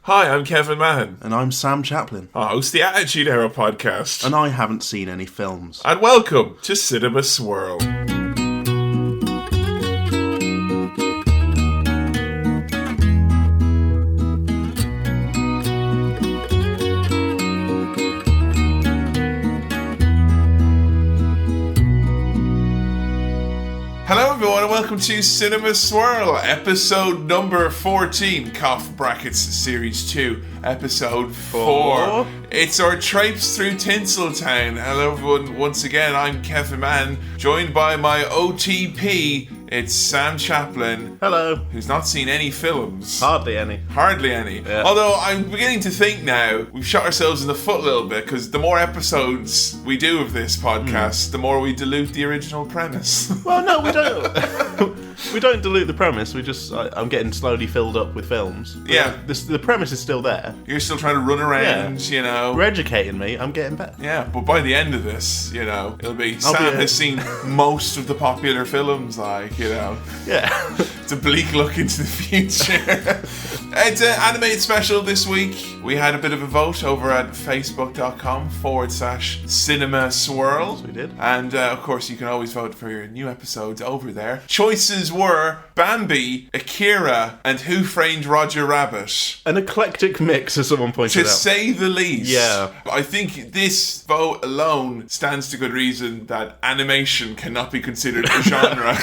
Hi, I'm Kevin Mahan. And I'm Sam Chaplin. I host the Attitude Era podcast. And I haven't seen any films. And welcome to Cinema Swirl. Hello everyone and welcome to Cinema Swirl, episode number 14, Cough Brackets Series 2, episode 4. It's our traipse through Tinseltown. Hello everyone, once again, I'm Kevin Mann, joined by my OTP, it's Sam Chaplin. Hello. Who's not seen any films. Hardly any. Hardly any. Yeah. Although I'm beginning to think now, we've shot ourselves in the foot a little bit, because the more episodes we do of this podcast, the more we dilute the original premise. Well, no, we don't. We don't dilute the premise. I'm getting slowly filled up with films. Yeah. The premise is still there. You're still trying to run around, you know. You're educating me. I'm getting better. Yeah, but by the end of this, you know, it'll be Sam has seen most of the popular films, like, you know. Yeah. It's a bleak look into the future. It's an animated special this week. We had a bit of a vote over at facebook.com/Cinema Swirl. Yes, we did. And of course, you can always vote for your new episodes over there. Choices were Bambi, Akira, and Who Framed Roger Rabbit. An eclectic mix, as someone pointed out. To say the least. Yeah. I think this vote alone stands to good reason that animation cannot be considered a genre.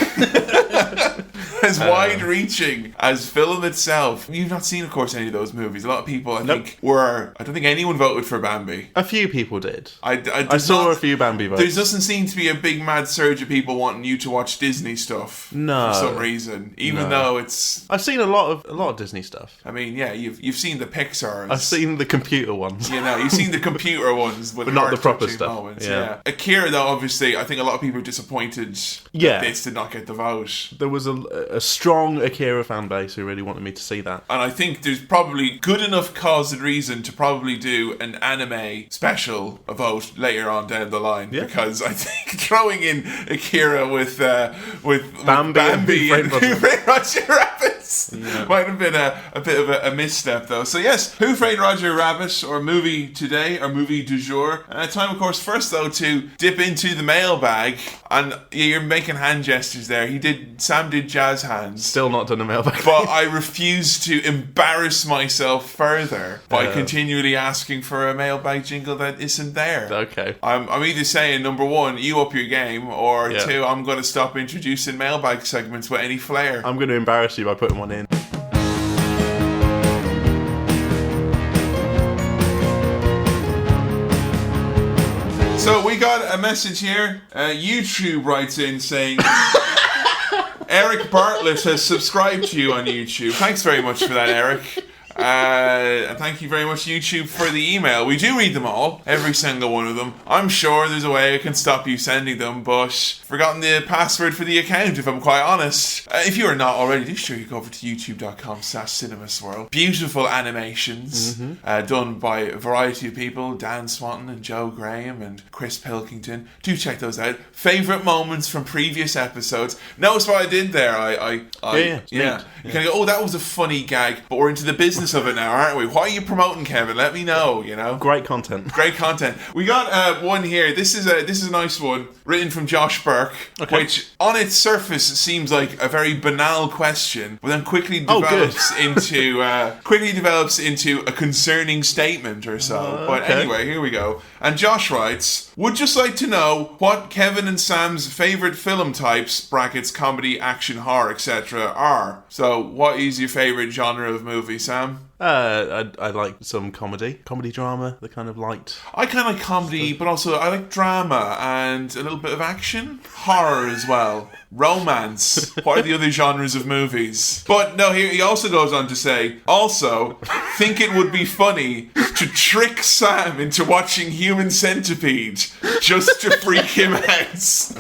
As wide-reaching as film itself. You've not seen, of course, any of those movies. A lot of people, I think I don't think anyone voted for Bambi. A few people did. I saw a few Bambi votes. There doesn't seem to be a big mad surge of people wanting you to watch Disney stuff. No. For some reason. Even though it's... I've seen a lot of Disney stuff. I mean, yeah, you've seen the Pixars. I've seen the computer ones. You know, you've seen the computer ones with but not the proper heart-touching stuff. moments. Yeah. Akira, though, obviously, I think a lot of people are disappointed that this did not get the vote. There was a strong Akira fan base who really wanted me to see that. And I think there's probably good enough cause and reason to probably do an anime special vote later on down the line. Yeah. Because I think throwing in Akira with Bambi and Who Framed Roger Rabbit might have been a bit of a misstep, though. So yes, Who Framed Roger Rabbit, or movie today, or movie du jour. And time, of course, first though, to dip into the mailbag. And you're making hand gestures there. Sam did jazz hands. Still not done a mailbag. But I refuse to embarrass myself further by continually asking for a mailbag jingle that isn't there. Okay. I'm either saying, number one, you up your game, or two, I'm going to stop introducing mailbag segments with any flair. I'm going to embarrass you by putting one in. So we got a message here. YouTube writes in saying... Eric Bartlett has subscribed to you on YouTube. Thanks very much for that, Eric. And thank you very much, YouTube, for the email. We do read them all, every single one of them. I'm sure there's a way I can stop you sending them, but forgotten the password for the account, if I'm quite honest. If you are not already, do sure you go over to youtube.com/cinemaswirl. Beautiful animations done by a variety of people, Dan Swanton and Joe Graham and Chris Pilkington. Do check those out. Favourite moments from previous episodes. Notice what I did there. You kind of go, oh, that was a funny gag, but we're into the business of it now, aren't we? Why are you promoting, Kevin? Let me know, you know. Great content. Great content. We got one here. This is a nice one, written from Josh Burke, which on its surface seems like a very banal question, but then quickly develops into a concerning statement or so. But anyway, here we go. And Josh writes, would just like to know what Kevin and Sam's favourite film types, brackets, comedy, action, horror, etc. are. So, what is your favourite genre of movie, Sam? I like some comedy drama, the kind of light. I kind of like comedy, but also I like drama and a little bit of action, horror as well, romance. What are the other genres of movies? But no, he also goes on to say, also think it would be funny to trick Sam into watching Human Centipede just to freak him out.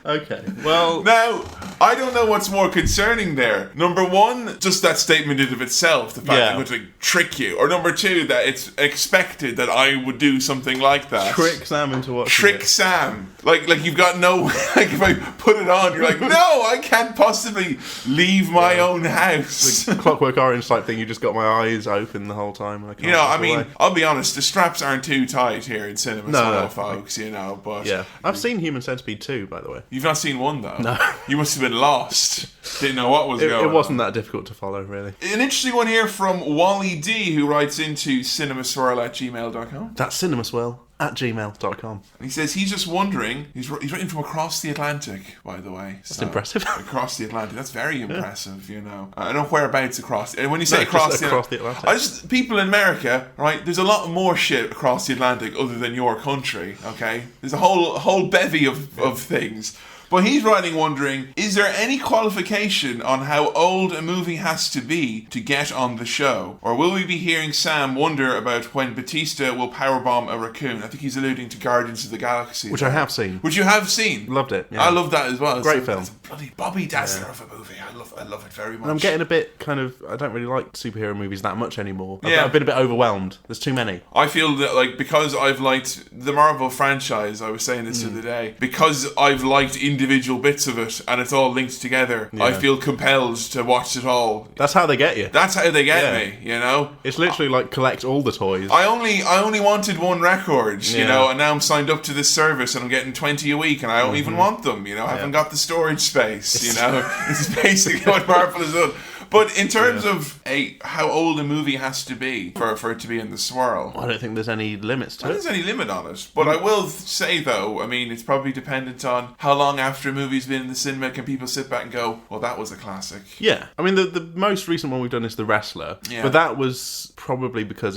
Okay, well... Now, I don't know what's more concerning there. Number one, just that statement in of itself, the fact that I'm going to trick you. Or number two, that it's expected that I would do something like that. Trick Sam into watching Trick it. Sam. Like you've got no... Like if I put it on, you're like, no, I can't possibly leave my own house. The Clockwork Orange type thing, you just got my eyes open the whole time. And I can't You know, I look mean, away. I'll be honest, the straps aren't too tight here in cinema, No. folks, you know, but... Yeah. I've seen Human Centipede 2, by the way. You've not seen one, though? No. You must have been lost. Didn't know what was going on. It wasn't that difficult to follow, really. An interesting one here from Wally D, who writes into cinemaswirl@gmail.com. That's cinemaswirl@gmail.com. And he says he's just wondering, he's written from across the Atlantic, by the way. That's impressive. Across the Atlantic. That's very impressive, you know. I don't know whereabouts across. And when you say No, across just across the Atlantic. I just, people in America, right, there's a lot more shit across the Atlantic other than your country, okay? There's a whole bevy of things. But he's writing wondering, is there any qualification on how old a movie has to be to get on the show? Or will we be hearing Sam wonder about when Batista will powerbomb a raccoon? I think he's alluding to Guardians of the Galaxy. Which I have seen. Which you have seen. Loved it. Yeah. I love that as well. Great film. It's a bloody Bobby Dazzler of a movie. I love it very much. And I'm getting a bit kind of... I don't really like superhero movies that much anymore. Yeah. I've been a bit overwhelmed. There's too many. I feel that, like, because I've liked the Marvel franchise, I was saying this the other day, because I've liked individual bits of it and it's all linked together, I feel compelled to watch it all. That's how they get you. That's how they get Yeah. me, you know? It's literally like collect all the toys. I only wanted one record, you Yeah. know, and now I'm signed up to this service and I'm getting 20 a week and I don't even want them, you know, I haven't got the storage space, you know? This is basically what Marvel has done. But in terms of how old a movie has to be for it to be in the swirl, I don't think there's any limits I to don't it. think there's any limit on it. But I will say, though, I mean, it's probably dependent on how long after a movie's been in the cinema can people sit back and go, well, that was a classic. Yeah. I mean, the most recent one we've done is The Wrestler. Yeah. But that was probably because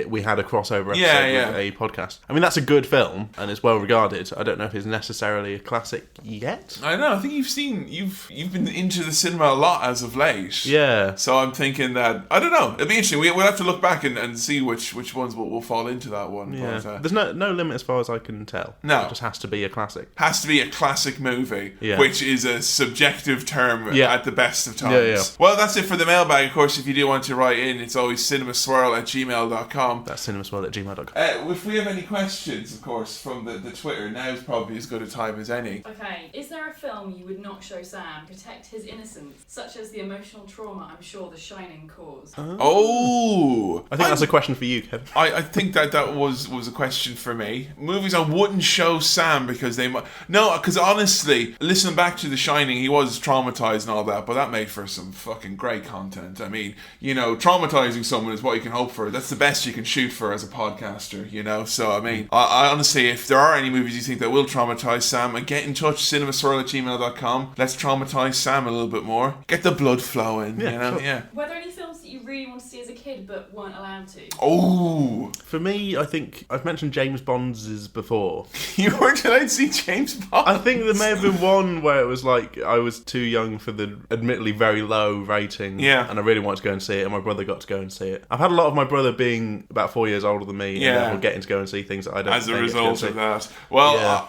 we had a crossover episode Yeah. with a podcast. I mean, that's a good film and it's well regarded. I don't know if it's necessarily a classic yet. I don't know. I think you've been into the cinema a lot as of late. Yeah. So I'm thinking that, I don't know, it'll be interesting. We'll have to look back and see which ones will fall into that one. Yeah. But, There's no limit as far as I can tell. No. It just has to be a classic. has to be a classic movie, Yeah. which is a subjective term Yeah. at the best of times. Yeah. Well, that's it for the mailbag. Of course, if you do want to write in, it's always cinemaswirl@gmail.com. That's cinemaswirl@gmail.com. If we have any questions, of course, from the Twitter, now is probably as good a time as any. Okay, is there a film you would not show Sam to protect his innocence, such as the emotional trauma I'm sure The Shining caused? Oh! I think that's a question for you, Kevin. I think that was a question for me. Movies I wouldn't show Sam because they might... No, because honestly, listening back to The Shining, he was traumatized and all that, but that made for some fucking great content. I mean, you know, traumatizing someone is what you can hope for. That's the best you can shoot for as a podcaster, you know? So, I mean, I honestly, if there are any movies you think that will traumatize Sam, get in touch, cinemaswirl@gmail.com. Let's traumatize Sam a little bit more. Get the blood flowing, Yeah, you know? sure. Yeah. Were there any films that you really wanted to see as a kid but weren't allowed to? Oh! For me, I think I've mentioned James Bond's before. You weren't allowed to see James Bond? I think there may have been one where it was like I was too young for the admittedly very low rating. Yeah. And I really wanted to go and see it, and my brother got to go and see it. I've had a lot of my brother being about 4 years older than me, Yeah. and therefore getting to go and see things that I don't. As a get to go result and of see. that. Well, Yeah.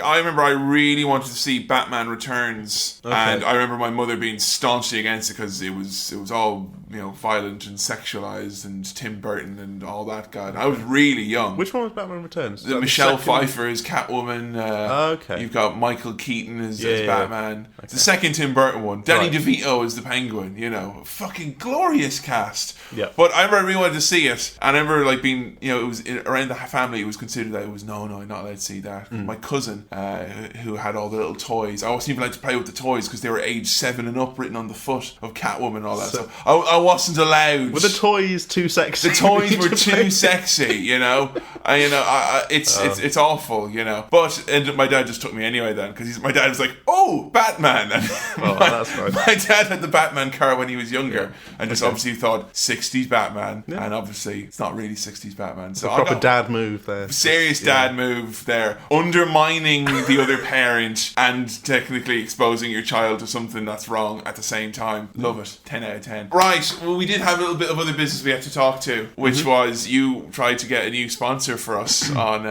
I remember I really wanted to see Batman Returns, Okay. and I remember my mother being staunchly against it because it was all, you know, violent and sexualized and Tim Burton and all that. God, I was really young. Which one was Batman Returns? Is that the Michelle second- Pfeiffer as Catwoman. Okay. You've got Michael Keaton as Yeah. Batman. It's the second Tim Burton one. Danny Right. DeVito as the Penguin. You know, fucking glorious cast. Yeah. But I remember I really wanted to see it, and I remember like being, you know, it was around the family. It was considered that it was no, you're not allowed to see that. My cousin, who had all the little toys, I wasn't even allowed to play with the toys because they were age 7 and up, written on the foot of Catwoman and all that. So I wasn't allowed. Were the toys too sexy? The toys were too sexy, you know. It's awful, you know. But and my dad just took me anyway then because my dad was like, "Oh, Batman!" And Oh, that's nice. my dad had the Batman car when he was younger, and just obviously thought 60s Batman, and obviously it's not really 60s Batman. So I Proper got dad move there. serious dad move there, undermining the other parent and technically exposing your child to something that's wrong at the same time. Love it. 10 out of 10. Right, we did have a little bit of other business we had to talk to, which was you tried to get a new sponsor for us on.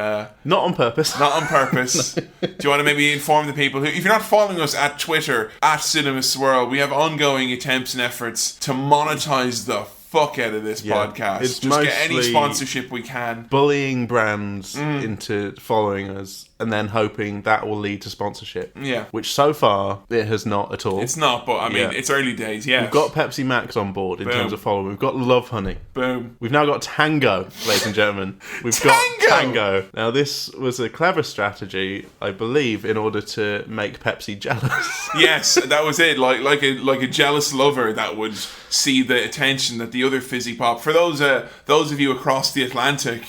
Not on purpose. Not on purpose. Do you want to maybe inform the people who, if you're not following us at Twitter at Cinema Swirl, we have ongoing attempts and efforts to monetize the fuck out of this podcast. It's just get any mostly sponsorship we can. Bullying brands into following us and then hoping that will lead to sponsorship. Yeah. Which so far, it has not at all. It's not, but I mean, Yeah. it's early days, yeah. We've got Pepsi Max on board in Boom. terms of following. We've got Love Honey. Boom. We've now got Tango, ladies and gentlemen. We've got Tango. Now, this was a clever strategy, I believe, in order to make Pepsi jealous. Yes, that was it. Like a jealous lover that would see the attention that the other fizzy pop. For those of you across the Atlantic,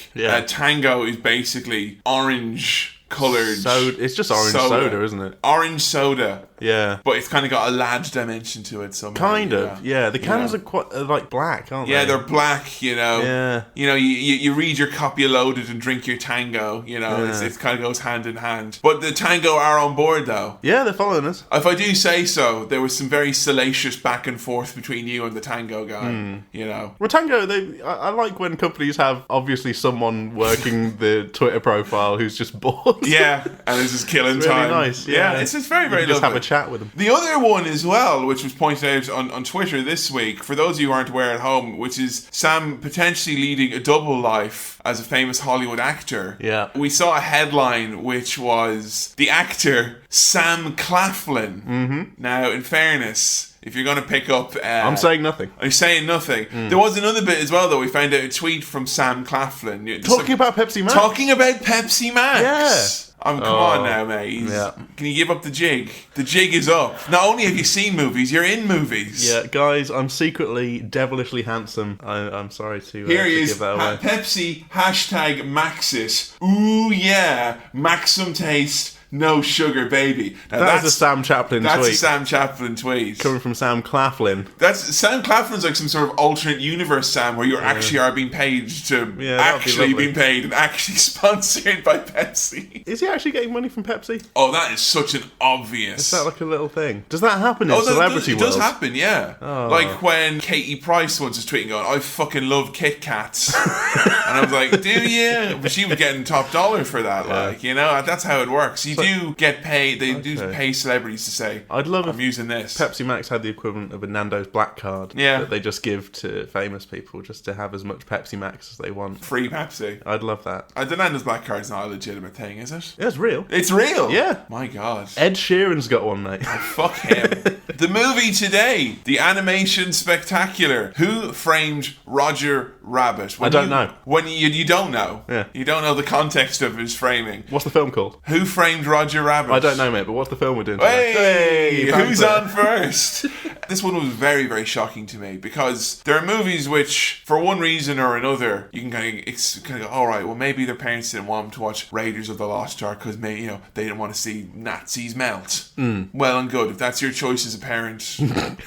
Tango is basically orange coloured. It's just orange soda, isn't it? Orange soda. Yeah. But it's kind of got a lad dimension to it somehow. Kind of, yeah. The cans are quite like black, aren't they? Yeah, they're black, you know. Yeah. You know, you read your copy of Loaded and drink your Tango, you know. Yeah. It kind of goes hand in hand. But the Tango are on board, though. Yeah, they're following us. If I do say so, there was some very salacious back and forth between you and the Tango guy, you know. Well, Tango, I like when companies have obviously someone working the Twitter profile who's just bored. Yeah, and it's just killing It's really time. nice. Yeah, it's just very, very you just lovely. have a chat with them. The other one as well, which was pointed out on Twitter this week, for those of you who aren't aware at home, which is Sam potentially leading a double life as a famous Hollywood actor. Yeah. We saw a headline which was the actor Sam Claflin. Mm-hmm. Now, in fairness, if you're going to pick up... I'm saying nothing. I'm saying nothing. There was another bit as well, though. We found out a tweet from Sam Claflin. Talking about Pepsi Max. Talking about Pepsi Max. Yeah. Come on now, mate. Yeah. Can you give up the jig? The jig is up. Not only have you seen movies, you're in movies. Yeah, guys, I'm secretly devilishly handsome. I'm sorry to Here he give is. that away. Pepsi hashtag Maxis. Ooh yeah, Maxim taste. No sugar, baby. Now That's a Sam Chaplin That's tweet. a Sam Chaplin tweet. Coming from Sam Claflin. That's Sam Claflin's like some sort of alternate universe Sam, where you actually are being paid to that'd be actually lovely. being paid and actually sponsored by Pepsi. Is he actually getting money from Pepsi? Oh, that is such an obvious. Is that like a little thing? Does that happen in Oh, celebrity it does world? happen, yeah. Oh. Like when Katie Price once was tweeting going, I fucking love Kit Kats. And I was like, do you? But she was getting top dollar for that, like, you know, that's how it works. You do get paid, they do pay celebrities to say, I'd love I'm if using this. Pepsi Max had the equivalent of a Nando's Black Card that they just give to famous people just to have as much Pepsi Max as they want. Free Pepsi. I'd love that. The Nando's Black Card's not a legitimate thing, is it? Yeah, it's real. It's real? Yeah. My God. Ed Sheeran's got one, mate. Fuck him. The movie today, the animation spectacular. Who framed Roger Rabbit? I don't know. When you don't know. Yeah. You don't know the context of his framing. What's the film called? Who framed Roger Rabbit? I don't know, mate, but what's the film we're doing today? Hey, who's fancy. on first? This one was very, very shocking to me because there are movies which, for one reason or another, you can kind of go, all right, well, maybe their parents didn't want them to watch Raiders of the Lost Ark because maybe they didn't want to see Nazis melt. Well and good. If that's your choice as a parent,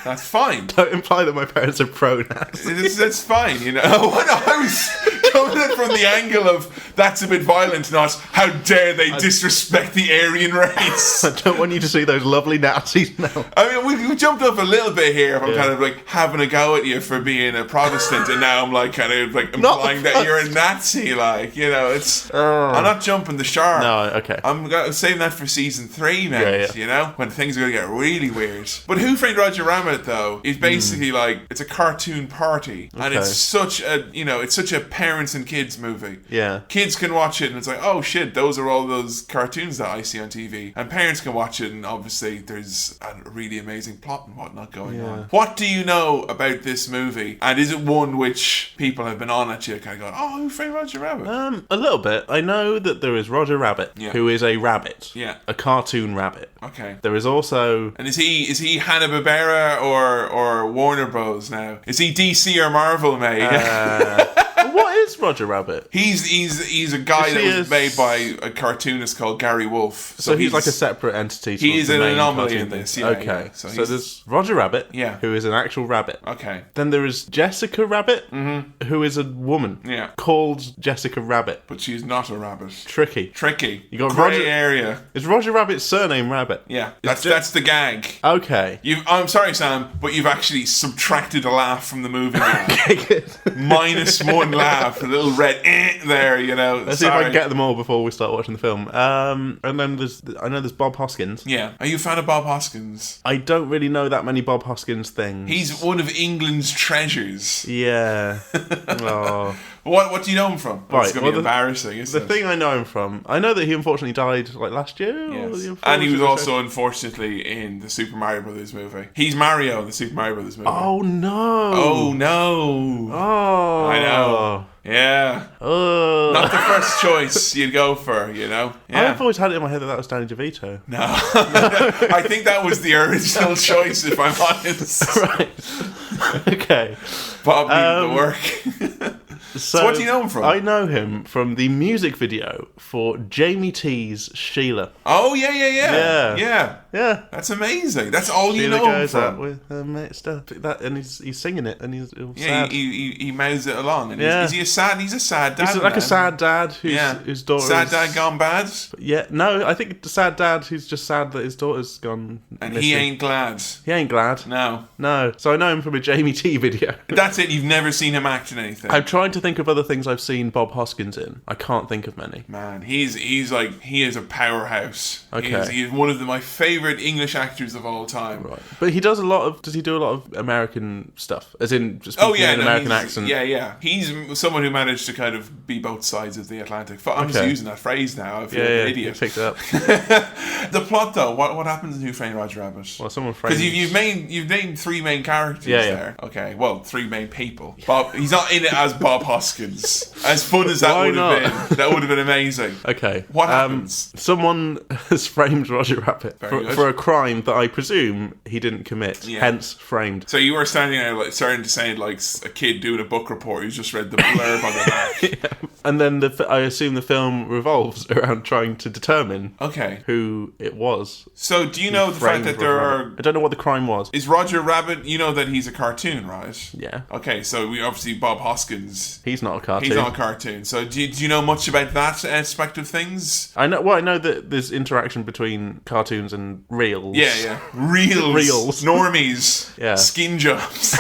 that's fine. Don't imply that my parents are pro-Nazi. That's fine, you know. I was coming in from the angle of that's a bit violent, not how dare they disrespect the Aryan race. I don't want you to see those lovely Nazis now. I mean, we jumped up a little bit here. If I'm kind of like having a go at you for being a Protestant, and now I'm like kind of like implying that you're a Nazi. Like, you know, it's I'm not jumping the shark. No, okay. I'm saving that for season 3, mate. You know, when things are going to get really weird. But Who Framed Roger Rabbit, though, is basically like it's a cartoon party, and it's such a parents and kids movie. Yeah. Kids can watch it, and it's like, oh shit, those are all those cartoons that I see on TV. And parents can watch it, and obviously there's a really amazing plot and whatnot going on. What do you know about this movie? And is it one which people have been on at you, kind of going, oh, Who Framed Roger Rabbit? A little bit. I know that there is Roger Rabbit, who is a rabbit. Yeah. A cartoon rabbit. Okay. There is also... And is he Hanna-Barbera or Warner Bros. now? Is he DC or Marvel, mate? What is Roger Rabbit? He's a guy that was made by a cartoonist called Gary Wolfe. So he's like a separate entity. He is an anomaly cartoon in this. thing. Yeah, Okay. yeah. So there's Roger Rabbit, who is an actual rabbit. Okay. Then there is Jessica Rabbit, who is a woman. Yeah. Called Jessica Rabbit. But she's not a rabbit. Tricky. You got Grey Roger- area. Is Roger Rabbit's surname Rabbit? Yeah. That's the gag. Okay. I'm sorry, Sam, but you've actually subtracted a laugh from the movie now. Okay, good. -1 laugh, a little red there, you know. Let's see if I can get them all before we start watching the film. And then there's Bob Hoskins. Yeah. Are you a fan of Bob Hoskins? I don't really know that many Bob Hoskins things. He's one of England's treasures. Yeah. Oh. What do you know him from? Right, It's going to be embarrassing, isn't The it? thing I know him from, I know that he unfortunately died like last year. Or Yes. the year before, And he was or also, unfortunately, in the Super Mario Brothers movie. He's Mario in the Super Mario Brothers movie. Oh no! Oh, no. Oh, I know. Yeah. Oh. Not the first choice you'd go for, you know? Yeah. I've always had it in my head that was Danny DeVito. No. I think that was the original choice, if I'm honest. Right. Okay. Bob needed the work. So what do you know him from? I know him from the music video for Jamie T's Sheila. Oh, yeah. Yeah. That's amazing. That's all you Sheila know him goes out from. with her mate stuff. That, and he's singing it, and he's Yeah, sad. he mouths it along. And Yeah. he's a sad dad. He's like man. a sad dad whose daughter Sad is- dad gone bad. Yeah, no, I think the sad dad who's just sad that his daughter's gone And missing. he ain't glad. He ain't glad. No. So I know him from a Jamie T video. That's it. You've never seen him act in anything. I'm trying to think of other things I've seen Bob Hoskins in. I can't think of many. Man, he is a powerhouse. Okay. He is one of my favourite English actors of all time. Right. But he does does he do a lot of American stuff? As in, speaking in an American accent? Yeah. He's someone who managed to kind of be both sides of the Atlantic. I'm just Okay. using that phrase now. I feel like an idiot. Picked it up. The plot, though, what happens in Who Framed Roger Rabbit? Well, someone framed... Because you've named three main characters Yeah. there. Okay, well, three main people. Bob, he's not in it as Bob Hoskins. As fun as that Why would not? have been, that would have been amazing. Okay. What happens? Someone has framed Roger Rabbit Very good. for a crime that I presume he didn't commit. Yeah. Hence, framed. So you were standing there, starting to sound like a kid doing a book report who's just read the blurb on the back. And then I assume the film revolves around trying to determine Okay. who it was. So do you know the fact framed that there Roger are... Rabbit. I don't know what the crime was. Is Roger Rabbit... You know that he's a cartoon, right? Yeah. Okay, so we obviously Bob Hoskins... He's not a cartoon. He's not a cartoon. So do you know much about that aspect of things? I know that there's interaction between cartoons and reels. Yeah. Reels. Normies. Yeah. Skin jobs.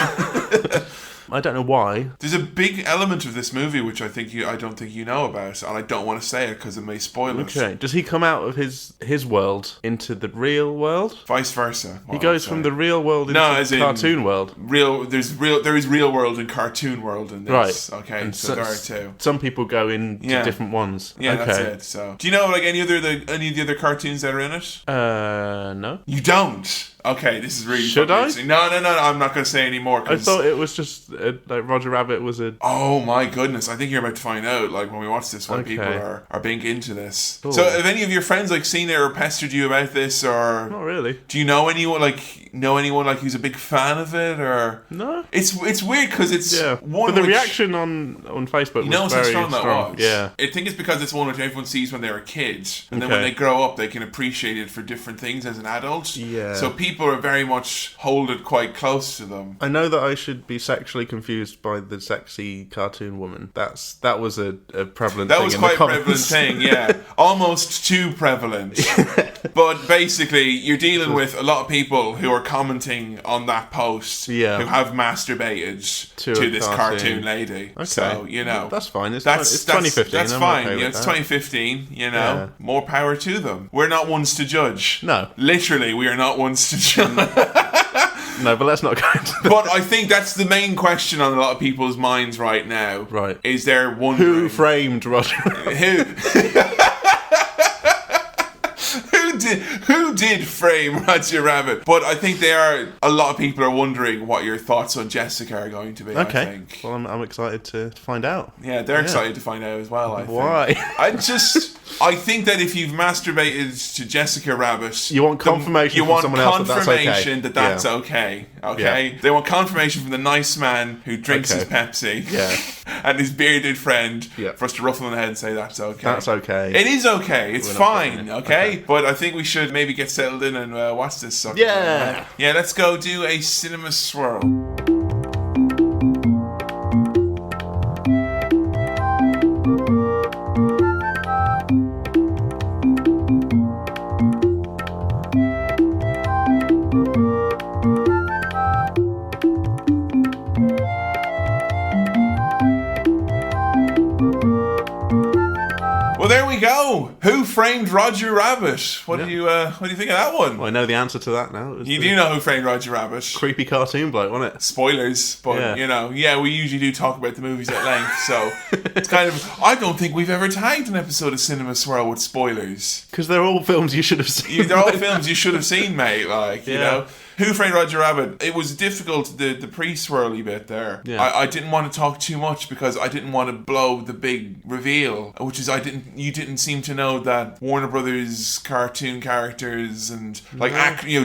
I don't know why. There's a big element of this movie which I don't think you know about, and I don't want to say it because it may spoil it. Okay. Does he come out of his world into the real world? Vice versa. He goes from the real world into as the in cartoon world. There is real world and cartoon world in this. Right. Okay. And So there are two. Some people go into different ones. Yeah, okay. that's it. So, do you know like any of the other cartoons that are in it? No. You don't. Okay, this is really Should fucking I? interesting. No, I'm not going to say any more. I thought it was just like Roger Rabbit was a... Oh my goodness! I think you're about to find out. Like when we watch this, when Okay. people are being into this. Cool. So, have any of your friends like seen it or pestered you about this, or Not really. do you know anyone like who's a big fan of it, or No. It's weird because it's Yeah. one. But the which- reaction on Facebook You know was how very strong that was? Yeah. I think it's because it's one which everyone sees when they're a kid. And then when Okay. they grow up, they can appreciate it for different things as an adult. Yeah. So people are very much hold it quite close to them. I know that I should be sexually confused by the sexy cartoon woman. That was a prevalent That thing was in quite the a prevalent comments. thing, yeah. Almost too prevalent. But basically, you're dealing with a lot of people who are commenting on that post Yeah. who have masturbated To to a this cartoon. cartoon lady. Okay. So, you know. That's fine. It's That's 2015. That's I'm fine. okay with It's that. 2015. You know, Yeah. more power to them. We're not ones to judge. No. Literally, we are not ones to judge. No, but let's not go into that. But I think that's the main question on a lot of people's minds right now. Right. Is there wondering Who framed Roger? who did did frame Roger Rabbit, but I think a lot of people are wondering what your thoughts on Jessica are going to be. Okay. I think. Well, I'm excited to find out. Yeah, they're excited to find out as well. I think. Why? I think that if you've masturbated to Jessica Rabbit, You want confirmation from someone else that that's okay. that that's okay. Okay, Yeah. they want confirmation from the nice man who drinks his Okay. Pepsi, Yeah. and his bearded friend Yeah. for us to ruffle on the head and say that's okay. That's okay. It is okay. It's We're not fine. doing it. Okay? Okay. But I think we should maybe get settled in and watch this sucker. Yeah. Yeah. Let's go do a cinema swirl. Well, there we go. Who Framed Roger Rabbit? What do you think of that one? Well, I know the answer to that now. It was You the do know Who Framed Roger Rabbit. creepy cartoon bloke, wasn't it? Spoilers, but Yeah. we usually do talk about the movies at length, so it's kind of. I don't think we've ever tagged an episode of Cinema Swirl with spoilers. Because they're all films you should have seen. They're all films you should have seen, mate. Like, you Yeah. know. Who Framed Roger Rabbit? It was difficult, the pre-swirly bit there. Yeah. I didn't want to talk too much because I didn't want to blow the big reveal, which is you didn't seem to know that Warner Brothers cartoon characters and like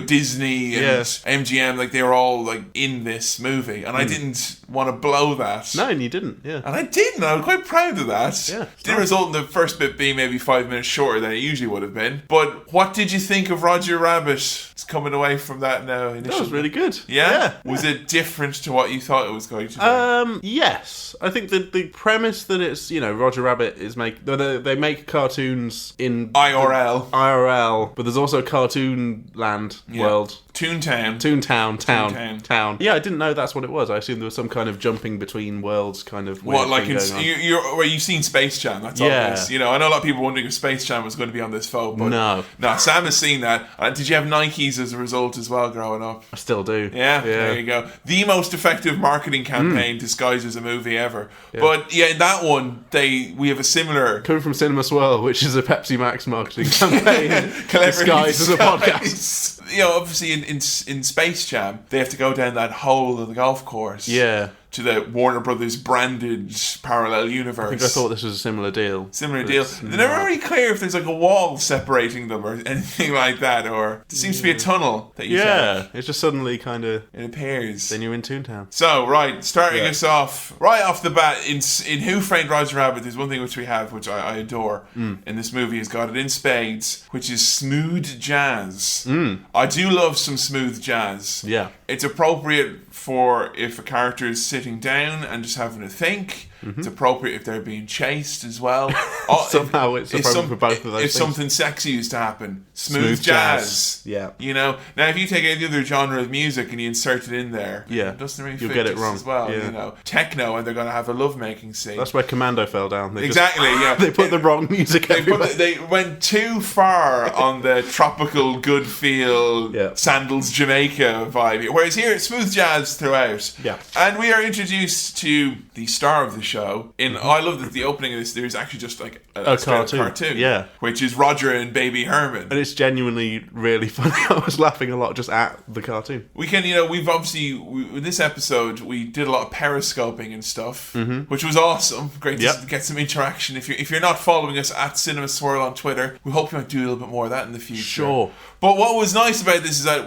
Disney and Yes. MGM, like they were all like in this movie, and I didn't want to blow that. No, and you didn't. Yeah. And I didn't. I was quite proud of that. Yeah. Didn't result in the first bit being maybe 5 minutes shorter than it usually would have been. But what did you think of Roger Rabbit? It's coming away from that now. That was really good. Yeah? Was it different to what you thought it was going to be? Yes. I think the premise that it's, Roger Rabbit is they make cartoons in IRL, but there's also Cartoon Land world. Toontown. Town. Yeah, I didn't know that's what it was. I assumed there was some kind of jumping between worlds kind of weird What, like thing going on. you've seen Space Jam, that's Yeah. obvious. I know a lot of people wondering if Space Jam was going to be on this phone, but No. Sam has seen that. Did you have Nikes as a result as well growing up? I still do. Yeah, there you go. The most effective marketing campaign disguised as a movie ever. Yeah. But yeah, in that one, we have a similar Coming from Cinema Swirl, which is a Pepsi Max marketing campaign disguised as a podcast. Obviously in Space Jam, they have to go down that hole of the golf course. Yeah. To the Warner Brothers branded parallel universe. I think I thought this was a similar deal. Similar deal. They're never really clear if there's like a wall separating them or anything like that, or there seems to be a tunnel that you Yeah, take. it just suddenly kind of... It appears. Then you're in Toontown. So, right, starting us off, right off the bat, in Who Framed Roger Rabbit, there's one thing which we have, which I adore, in this movie, has got it in spades, which is smooth jazz. I do love some smooth jazz. Yeah. It's appropriate for if a character is sitting down and just having to think. It's appropriate if they're being chased as well. Somehow it's appropriate for both of those If things. something sexy is to happen. Smooth Smooth jazz. jazz. Yeah. Now if you take any other genre of music and you insert it in there, Yeah. it doesn't really You'll fit get it just wrong. as well. Yeah. Techno, and they're going to have a lovemaking scene. That's where Commando fell down. They Exactly, yeah. They put the wrong music everywhere. They went too far on the tropical, good feel, Yeah. Sandals Jamaica vibe. Whereas here it's smooth jazz throughout. Yeah. And we are introduced to the star of the show. I love that the opening of this, there's actually just like a straight up cartoon. Yeah. Which is Roger and Baby Herman. And it's genuinely really funny. I was laughing a lot just at the cartoon. We can, we've obviously, in this episode, we did a lot of periscoping and stuff, which was awesome. Great to get some interaction. If you're not following us at Cinema Swirl on Twitter, we hope you might do a little bit more of that in the future. Sure. But what was nice about this is that it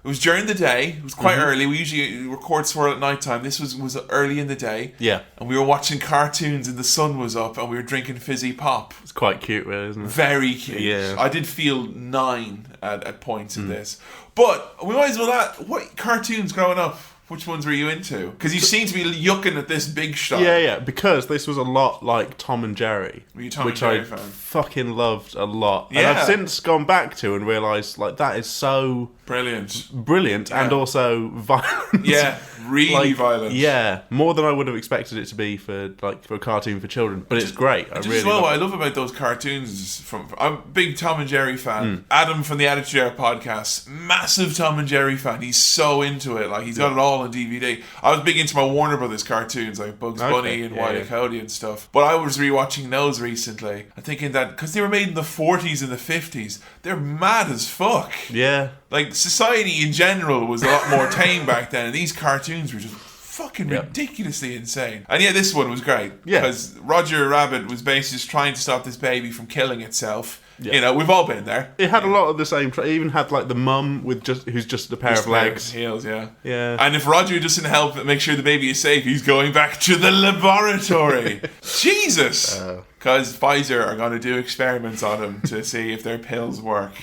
was during the day, it was quite early. We usually record Swirl at night time. This was early in the day. Yeah. And we were watching cartoons and the sun was up and we were drinking fizzy pop. It's quite cute, really, isn't it? Very cute. Yeah. I did feel 9 at points in this. But we might as well what cartoons growing up? Which ones were you into? Because you seem to be yucking at this big shot. Yeah, because this was a lot like Tom and Jerry, Were you a Tom which and Jerry I fan? fucking loved a lot. And Yeah. I've since gone back to and realised, like, that is so Brilliant. brilliant and also violent. Yeah, really violent. Yeah, more than I would have expected it to be for a cartoon for children. But it's great. I really what I love love about those cartoons I'm a big Tom and Jerry fan. Adam from the Attitude Era podcast, massive Tom and Jerry fan. He's so into it. Like he's got it all on DVD. I was big into my Warner Brothers cartoons like Bugs Bunny and Wile E. Coyote and stuff. But I was rewatching those recently. I'm thinking that because they were made in the 40s and the 50s, they're mad as fuck. Yeah. Like society in general was a lot more tame back then, and these cartoons were just fucking ridiculously insane. And yeah, this one was great. Yeah. Because Roger Rabbit was basically just trying to stop this baby from killing itself. Yeah. You know, we've all been there. It had a lot of the same. It even had like the mum with who's just a pair of legs, heels. Yeah. And if Roger doesn't help make sure the baby is safe, he's going back to the laboratory. Jesus. Because Pfizer are going to do experiments on him to see if their pills work.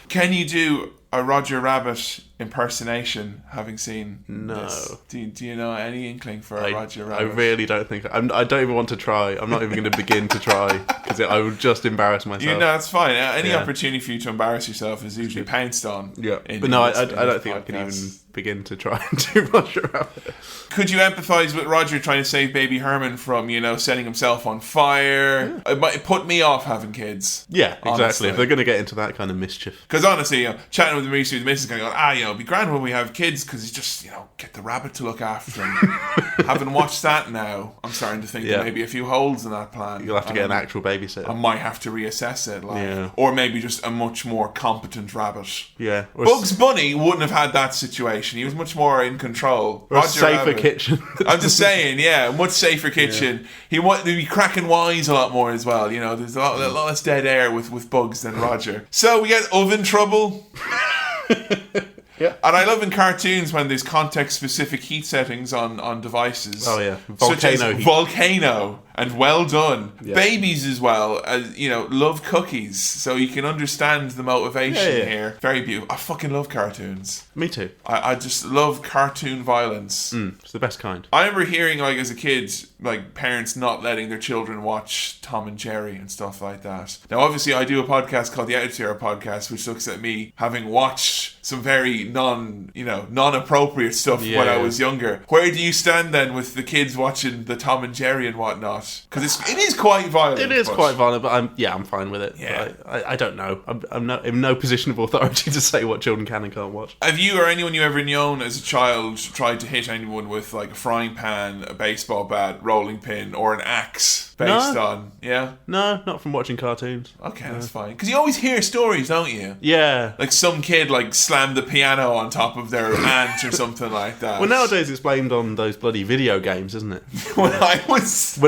Can you do a Roger Rabbit impersonation, having seen this? Do you know any inkling for a Roger Rabbit? I really don't think... I don't even want to try. I'm not even going to begin to try, because I would just embarrass myself. You know, it's fine. Any opportunity for you to embarrass yourself is usually pounced on. Yeah. But no, I don't think I can even begin to try and do Roger Rabbit. Could you empathise with Roger trying to save baby Herman from, setting himself on fire? Yeah. It might put me off having kids. Yeah, exactly. Honestly. If they're going to get into that kind of mischief. Because honestly, chatting with the recently, the missus going, it'd be grand when we have kids, because it's just, get the rabbit to look after him. Having watched that now, I'm starting to think there may be a few holes in that plan. You'll have to get an actual babysitter. I might have to reassess it, or maybe just a much more competent rabbit. Yeah. Bugs Bunny wouldn't have had that situation. He was much more in control. Or a safer kitchen. I'm just saying, much safer kitchen. He'd be cracking wise a lot more as well. There's a lot less dead air with Bugs than Roger. So we get oven trouble. Yeah. And I love in cartoons when there's context-specific heat settings on devices. Oh, yeah. Volcano and well done. Yeah. Babies as well, love cookies. So you can understand the motivation here. Very beautiful. I fucking love cartoons. Me too. I just love cartoon violence. It's the best kind. I remember hearing, as a kid, parents not letting their children watch Tom and Jerry and stuff like that. Now, obviously, I do a podcast called the Attitude Era Podcast, which looks at me having watched some very non-appropriate stuff when I was younger. Where do you stand then with the kids watching the Tom and Jerry and whatnot? Because it is quite violent. It is quite violent, but I'm fine with it. Yeah. I don't know. I'm in no position of authority to say what children can and can't watch. Have you or anyone you ever known as a child tried to hit anyone with a frying pan, a baseball bat, rolling pin, or an axe? Based on, No, not from watching cartoons. Okay, that's fine. Because you always hear stories, don't you? Yeah. Some kid slammed the piano on top of their aunt or something like that. Well, nowadays it's blamed on those bloody video games, isn't it? When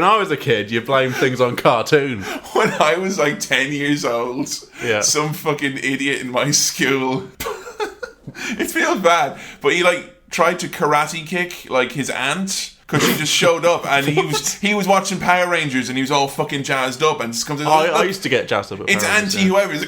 I was a kid, you blame things on cartoon. When I was 10 years old, some fucking idiot in my school. It feels bad, but he tried to karate kick his aunt. Because she just showed up and he was watching Power Rangers and he was all fucking jazzed up and just comes in. I used to get jazzed up at it's Power Rangers, whoever. He's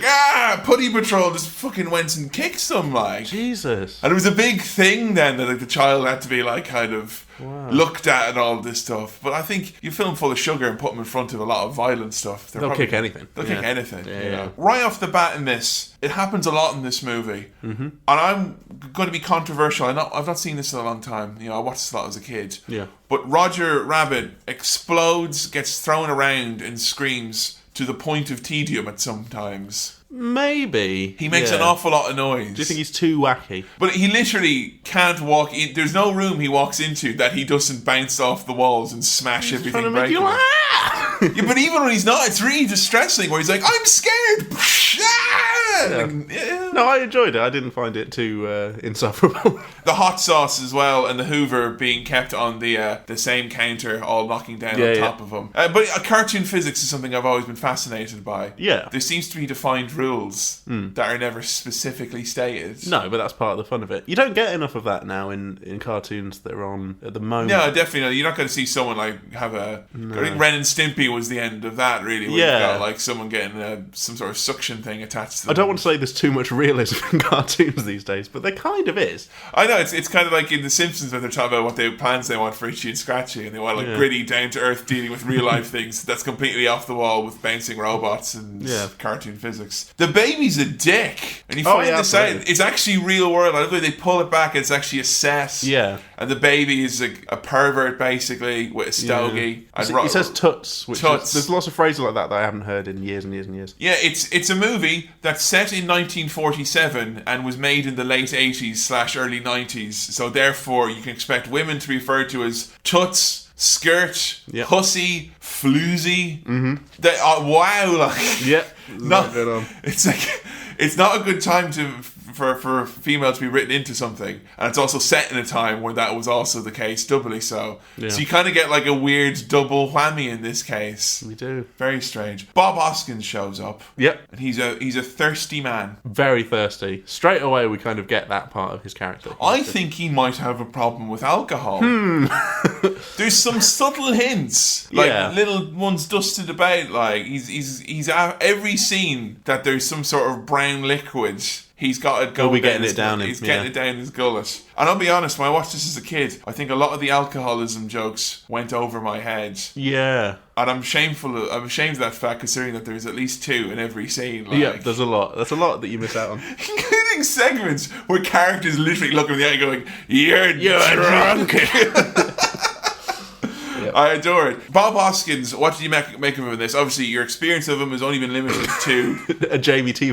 Putty Patrol just fucking went and kicked some Jesus. And it was a big thing then that the child had to be looked at and all this stuff. But I think you fill them full of sugar and put them in front of a lot of violent stuff. They'll kick anything. They'll kick anything. Yeah. Right off the bat in this, it happens a lot in this movie. Mm-hmm. And I'm going to be controversial. I've not seen this in a long time. I watched this a lot as a kid. Yeah. But Roger Rabbit explodes, gets thrown around and screams to the point of tedium at some times. Maybe. He makes an awful lot of noise. Do you think he's too wacky? But he literally can't walk in. There's no room he walks into that he doesn't bounce off the walls and smash everything. Make you but even when he's not, it's really distressing where he's like, I'm scared. No, I enjoyed it. I didn't find it too insufferable. The hot sauce as well and the Hoover being kept on the same counter, all knocking down on top of him. But cartoon physics is something I've always been fascinated by. Yeah. There seems to be defined rules that are never specifically stated. No, but that's part of the fun of it. You don't get enough of that now in cartoons that are on at the moment. No, definitely not. You're not going to see someone have a... No. I think Ren and Stimpy was the end of that, really. Where you've got someone getting some sort of suction thing attached to them. I don't want to say there's too much realism in cartoons these days, but there kind of is. I know, it's kind of like in The Simpsons when they're talking about what plans they want for Itchy and Scratchy, and they want like gritty, down to earth dealing with real life things that's completely off the wall with bouncing robots and cartoon physics. The baby's a dick, and you find this out. It's actually real world. I love the way they pull it back. And it's actually a set. Yeah, and the baby is a pervert basically with a stogie. Yeah. He says tuts, which there's lots of phrases like that I haven't heard in years and years and years. Yeah, it's a movie that's set in 1947 and was made in the late 80s / early 90s. So therefore, you can expect women to be referred to as tuts, skirt, pussy, floozy. Mm-hmm. Wow, like not good on. It's like it's not a good time for a female to be written into something, and it's also set in a time when that was also the case, doubly so. Yeah. So you kind of get like a weird double whammy in this case. We do. Very strange. Bob Hoskins shows up. Yep. And he's a thirsty man. Very thirsty. Straight away we kind of get that part of his character. I think he might have a problem with alcohol. There's some subtle hints, like little ones dusted about. Like he's at every scene that there's some sort of brown liquid. He's got it going. Getting it down. He's getting it down his gullet. And I'll be honest, when I watched this as a kid, I think a lot of the alcoholism jokes went over my head. Yeah. And I'm ashamed of that fact, considering that there's at least 2 in every scene. Like, yeah, there's a lot. That's a lot that you miss out on. Including segments where characters literally look in the eye going, "You're drunk." I adore it. Bob Hoskins, what did you make of him in this? Obviously, your experience of him has only been limited to a Jamie T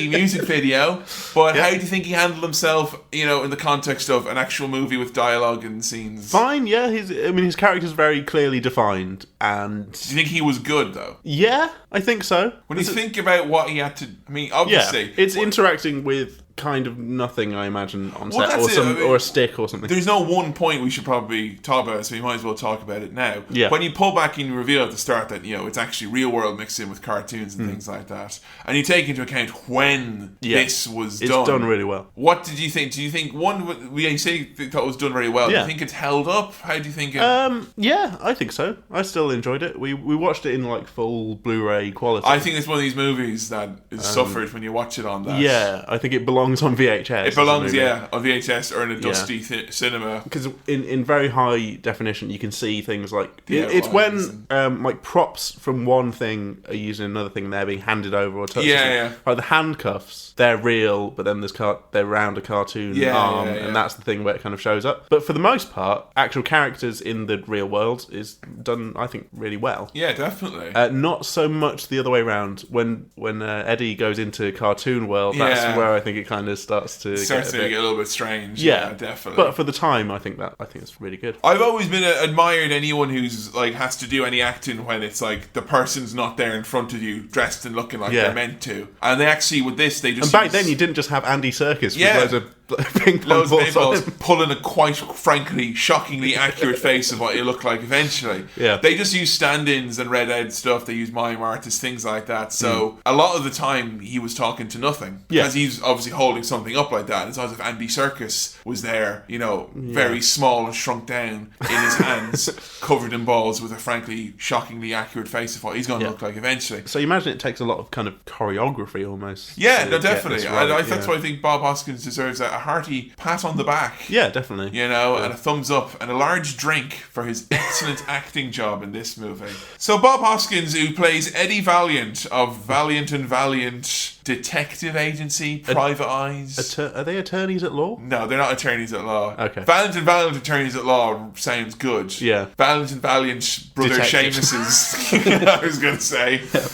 music video. But how do you think he handled himself, in the context of an actual movie with dialogue and scenes? Fine, yeah. His character's very clearly defined. And do you think he was good, though? Yeah, I think so. When you think about what he had to... I mean, obviously... Yeah, it's interacting with kind of nothing, I imagine, on set, or a stick or something. There's no one point we should probably talk about it, so we might as well talk about it now. Yeah. When you pull back and you reveal at the start that it's actually real world mixed in with cartoons and things like that, and you take into account when this was done. It's done really well. What did you think? Do you think you say you thought it was done very well? Do you think it's held up? How do you think it? Yeah, I think so. I still enjoyed it. We watched it in like full Blu-ray quality. I think it's one of these movies that is suffered when you watch it on that. Yeah, I think it belongs on VHS. It belongs, on VHS or in a dusty cinema. Because in very high definition, you can see things like... it's when like props from one thing are used in another thing and they're being handed over or touched. Yeah. Like the handcuffs, they're real, but then they're round a cartoon arm, and that's the thing where it kind of shows up. But for the most part, actual characters in the real world is done, I think, really well. Yeah, definitely. Not so much the other way around. When Eddie goes into cartoon world, that's where I think it kind of starts to get a little bit strange. Yeah, definitely. But for the time, I think it's really good. I've always been admired anyone who's like has to do any acting when it's like the person's not there in front of you, dressed and looking like they're meant to. And they actually with this, they just back then you didn't just have Andy Serkis with loads of ping pong balls pulling a quite frankly shockingly accurate face of what it looked like eventually. Yeah, they just use stand-ins and read out stuff. They use mime artists, things like that. So a lot of the time he was talking to nothing because he's obviously holding something up like that. And it's as if Andy Serkis was there, very small and shrunk down in his hands, covered in balls, with a frankly shockingly accurate face of what he's going to look like eventually. So you imagine it takes a lot of kind of choreography almost. Yeah, no, definitely. That's why I think Bob Hoskins deserves a hearty pat on the back. Yeah, definitely. And a thumbs up and a large drink for his excellent acting job in this movie. So Bob Hoskins, who plays Eddie Valiant of Valiant and Valiant Detective Agency, Private Eyes. Are they attorneys at law? No, they're not attorneys at law. Okay. Valiant and Valiant Attorneys at Law sounds good. Yeah. Valiant and Valiant Brother Seamuses, I was going to say. Yeah.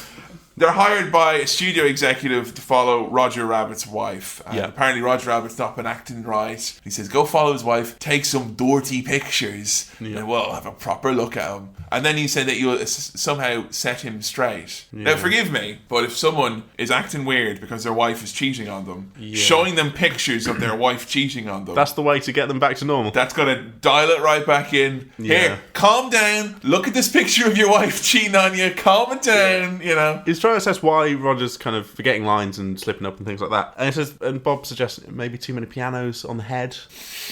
They're hired by a studio executive to follow Roger Rabbit's wife. And apparently Roger Rabbit's not been acting right. He says, go follow his wife, take some dirty pictures, and we'll have a proper look at him. And then he said that you'll somehow set him straight. Now, forgive me, but if someone is acting weird because their wife is cheating on them, showing them pictures of their wife cheating on them... That's the way to get them back to normal. That's going to dial it right back in. Here, calm down. Look at this picture of your wife cheating on you. Calm it down, He's trying to assess why Roger's kind of forgetting lines and slipping up and things like that. And Bob suggests maybe too many pianos on the head.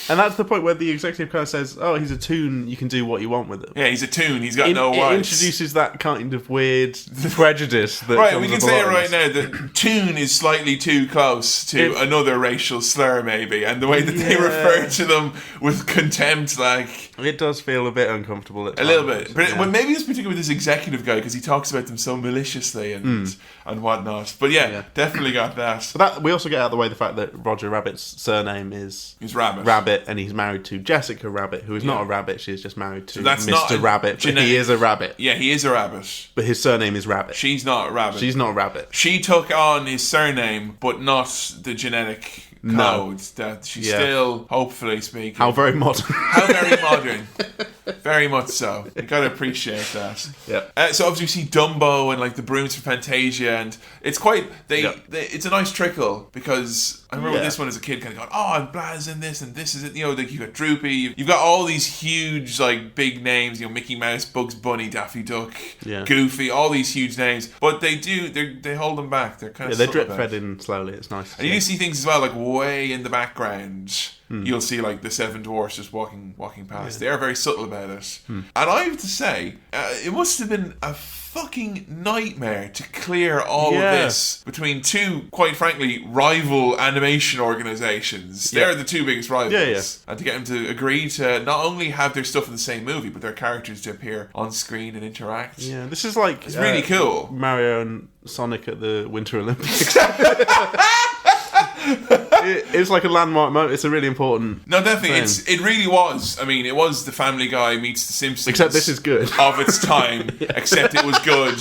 And that's the point where the executive kind of says, oh, he's a toon, you can do what you want with it. Yeah, he's a toon. he's got no It rights. introduces that kind of weird prejudice. That Right, comes we can with a say it lot of right this. now that tune is slightly too close to another racial slur, maybe, and the way that they refer to them with contempt, like It does feel a bit uncomfortable at a times. little bit. But Yeah. well, maybe it's particularly with this executive guy because he talks about them so maliciously and whatnot. But yeah, definitely got that. But that, we also get out of the way the fact that Roger Rabbit's surname is He's Rabbit. Rabbit, and he's married to Jessica Rabbit, who is not a rabbit. She is just married to that's not Mr. a Rabbit, but genetic- he is a rabbit. Yeah, he is a rabbit. But his surname is Rabbit. She's not a rabbit. She's not a rabbit. She took on his surname, but not the genetic code that she's still, hopefully speaking. How very modern. How very modern. Very much so. You gotta appreciate that. Yeah. So obviously you see Dumbo and like the brooms for Fantasia, and it's quite it's a nice trickle because I remember this one as a kid kind of going, oh, and Blaz and this is it. You know, like you got Droopy, you've got all these huge like big names. You know, Mickey Mouse, Bugs Bunny, Daffy Duck, Goofy, all these huge names. But they hold them back. They're kind of They're drip fed in slowly. It's nice. And you do see things as well, like way in the background. You'll see like the Seven Dwarfs just walking past. They are very subtle about it. And I have to say, it must have been a fucking nightmare to clear all of this between two, quite frankly, rival animation organizations. They're the two biggest rivals. And to get them to agree to not only have their stuff in the same movie, but their characters to appear on screen and interact. Yeah, this is like... It's really cool. Mario and Sonic at the Winter Olympics. It's like a landmark moment. It's a really important... No, definitely. thing. It really was. I mean, it was the Family Guy meets the Simpsons. Except this is good. Of its time. Except it was good.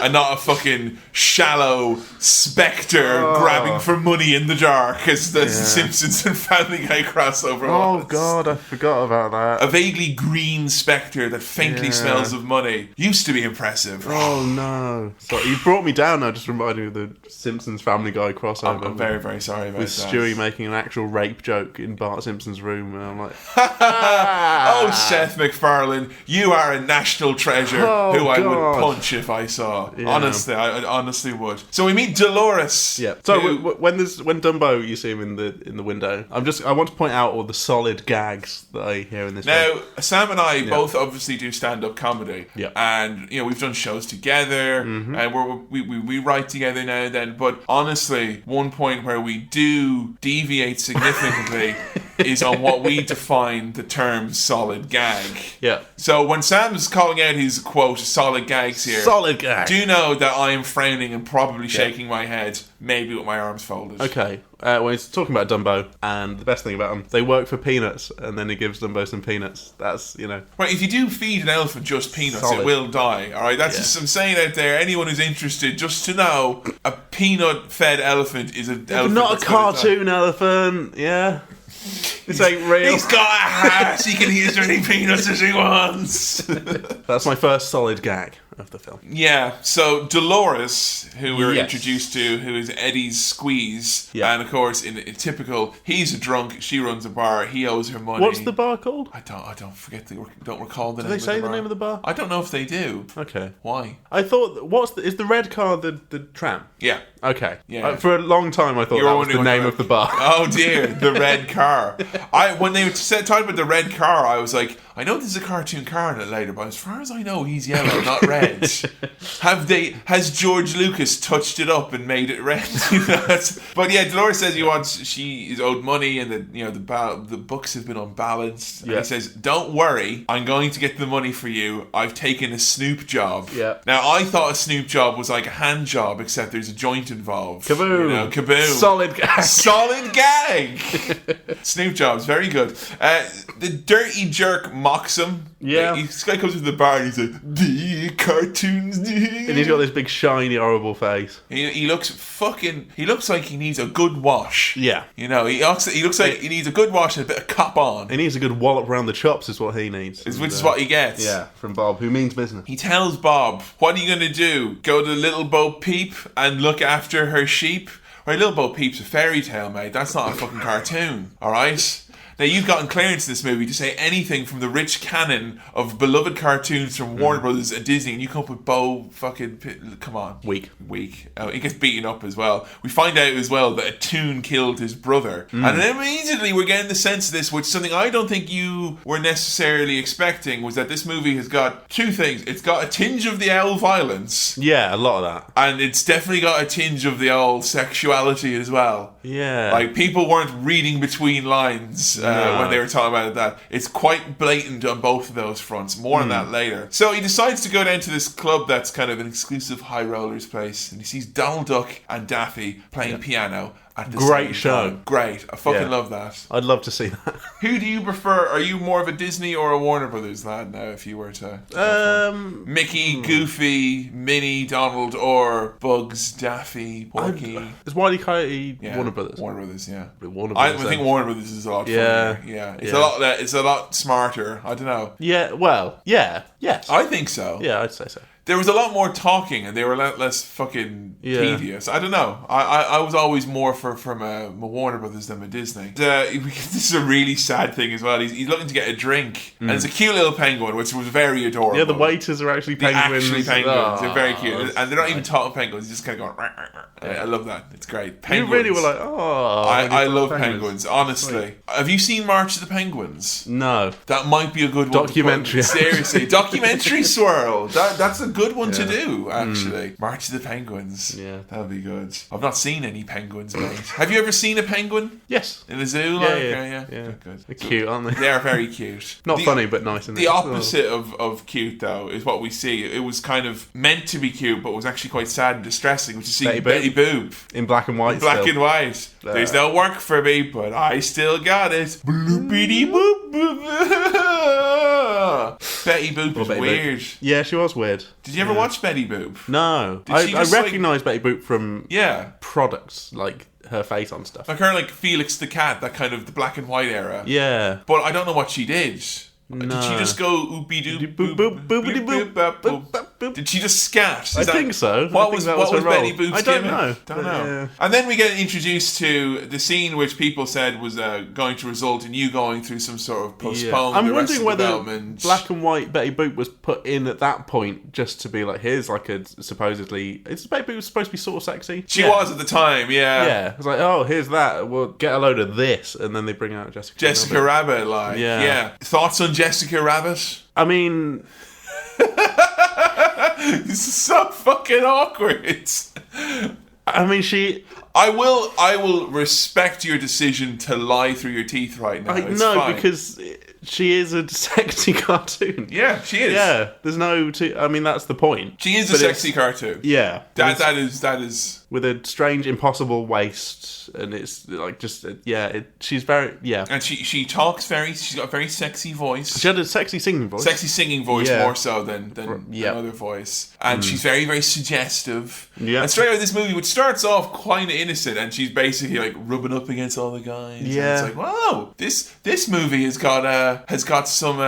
And not a fucking shallow spectre grabbing for money in the dark as the Simpsons and Family Guy crossover was. Oh, God, I forgot about that. A vaguely green spectre that faintly smells of money. Used to be impressive. Oh, no. Sorry, you brought me down now, just reminding me of the Simpsons Family Guy crossover. I'm very, very sorry about with that. Stewie making an actual rape joke in Bart Simpson's room, and I'm like, oh, Seth MacFarlane, you are a national treasure who I would punch if I saw. Yeah. Honestly, I honestly would. So we meet Dolores. yeah. So when Dumbo, you see him in the window, I want to point out all the solid gags that I hear in this. Now, film. Sam and I both obviously do stand-up comedy. Yeah. And, you know, we've done shows together, and we write together now and then, but honestly, one point where we do deviate significantly is on what we define the term solid gag. Yeah. So when Sam's calling out his, quote, solid gags here, Solid gag. do know that I am frowning and probably shaking my head, maybe with my arms folded. Okay. When he's talking about Dumbo, and the best thing about him, they work for peanuts, and then he gives Dumbo some peanuts. That's, Right, if you do feed an elephant just peanuts, Solid. it will die. All right, that's just I'm saying out there. Anyone who's interested, just to know, a peanut-fed elephant is an elephant. not a that's gonna die. cartoon elephant. Yeah. This ain't real. He's got a hat. He can eat as many peanuts as he wants. That's my first solid gag of the film. Yeah, so Dolores, who we're Yes. introduced to, who is Eddie's squeeze, Yeah. and of course, in typical, he's a drunk, she runs a bar, he owes her money. What's the bar called? I don't forget don't recall the Do name. they say of the the name of the bar? I don't know if they do. Okay. Why? I thought, is the red car the tram? Yeah. Okay. Yeah. For a long time, I thought You were that was the wondering name what of the bar. Oh dear, the red car. When they were talking about the red car, I was like, I know there's a cartoon car in it later, but as far as I know, he's yellow, not red. Has George Lucas touched it up and made it red? But yeah, Dolores says she is owed money, and the books have been unbalanced. And Yeah. he says, "Don't worry, I'm going to get the money for you. I've taken a Snoop job." Yeah. Now I thought a Snoop job was like a hand job, except there's a joint involved. Kaboom. Kaboom. Solid gag. Solid gag. Snoop Jobs, very good. The dirty jerk mocks him. Yeah. This guy comes to the bar and he's like, "The cartoons." And he's got this big, shiny, horrible face. He looks like he needs a good wash. Yeah. He looks like he needs a good wash and a bit of cop on. He needs a good wallop around the chops is what he needs. Which is what he gets. Yeah, from Bob, who means business. He tells Bob, "What are you going to do? Go to Little Bo Peep and look after her sheep?" Right, Little Bo Peep's a fairy tale, mate. That's not a fucking cartoon, alright? Now, you've gotten clearance in this movie to say anything from the rich canon of beloved cartoons from Warner Brothers and Disney, and you come up with Bo fucking... Come on. Weak. Oh, he gets beaten up as well. We find out as well that a toon killed his brother. And then immediately we're getting the sense of this, which is something I don't think you were necessarily expecting, was that this movie has got two things. It's got a tinge of the owl violence. Yeah, a lot of that. And it's definitely got a tinge of the old sexuality as well. Yeah. Like, people weren't reading between lines when they were talking about that. It's quite blatant on both of those fronts. More on that later. So he decides to go down to this club that's kind of an exclusive high rollers place, and he sees Donald Duck and Daffy playing piano at the Great same show. time. Great. I fucking love that. I'd love to see that. Who do you prefer? Are you more of a Disney or a Warner Brothers lad now, if you were to Mickey, Goofy, Minnie, Donald, or Bugs, Daffy, Porky? Is Wile E. Coyote Warner Brothers? Warner Brothers, yeah. Warner I Brothers, think then. Warner Brothers is a lot funnier. Yeah. It's a lot smarter. I don't know. Yeah, well, yeah. Yes. I think so. Yeah, I'd say so. There was a lot more talking, and they were a lot less fucking tedious. I don't know. I was always more from a Warner Brothers than a Disney. This is a really sad thing as well. He's looking to get a drink, and it's a cute little penguin, which was very adorable. Yeah, the waiters are actually penguins. They're actually penguins. They're very cute, and they're not even talking penguins. They're just kind of going. I love that. It's great. Penguins. You really were like, oh. I love penguins. Honestly. Sweet. Have you seen March of the Penguins? No. That might be a good one. Documentary. Seriously, documentary swirl. That's a good one to do, actually. March of the Penguins. Yeah. That'll be good. I've not seen any penguins, mate. Have you ever seen a penguin? Yes. In a zoo? Yeah. Good. They're cute, aren't they? They are very cute. Not funny, but nice. The opposite of cute, though, is what we see. It was kind of meant to be cute, but was actually quite sad and distressing, which is seeing Betty Boop. In black and white. Black and white. There's no work for me, but I still got it. Bloopity boop boop. Betty Boop was weird. Yeah, she was weird. Did you ever watch Betty Boop? No. I recognise Betty Boop from products, like her face on stuff. Like her, like Felix the Cat, that kind of the black and white era. Yeah. But I don't know what she did. No. Did she just go oopie doop boop boop boopity boop boop? Did she just scat? I think so. What was Betty Boop's I don't gimmick? know. Don't know. Yeah. And then we get introduced to the scene which people said was going to result in you going through some sort of postponed. I'm wondering whether black and white Betty Boop was put in at that point just to be like, here's like a supposedly. Is Betty Boop supposed to be sort of sexy? She was at the time, yeah. Yeah. It's like, oh, here's that. We'll get a load of this, and then they bring out Jessica Rabbit, like yeah. Thoughts on Jessica Rabbit? I mean, this is so fucking awkward. I mean, I will respect your decision to lie through your teeth right now. No, because she is a sexy cartoon. Yeah, she is. Yeah, there's no. I mean, that's the point. She is a sexy cartoon. Yeah, that is with a strange, impossible waist, and it's like just she's very and she talks she's got a very sexy voice. She had a sexy singing voice. More so than another voice, and she's very, very suggestive. Yeah, and straight away this movie, which starts off quite innocent, and she's basically like rubbing up against all the guys. Yeah, and it's like, wow, this movie has got some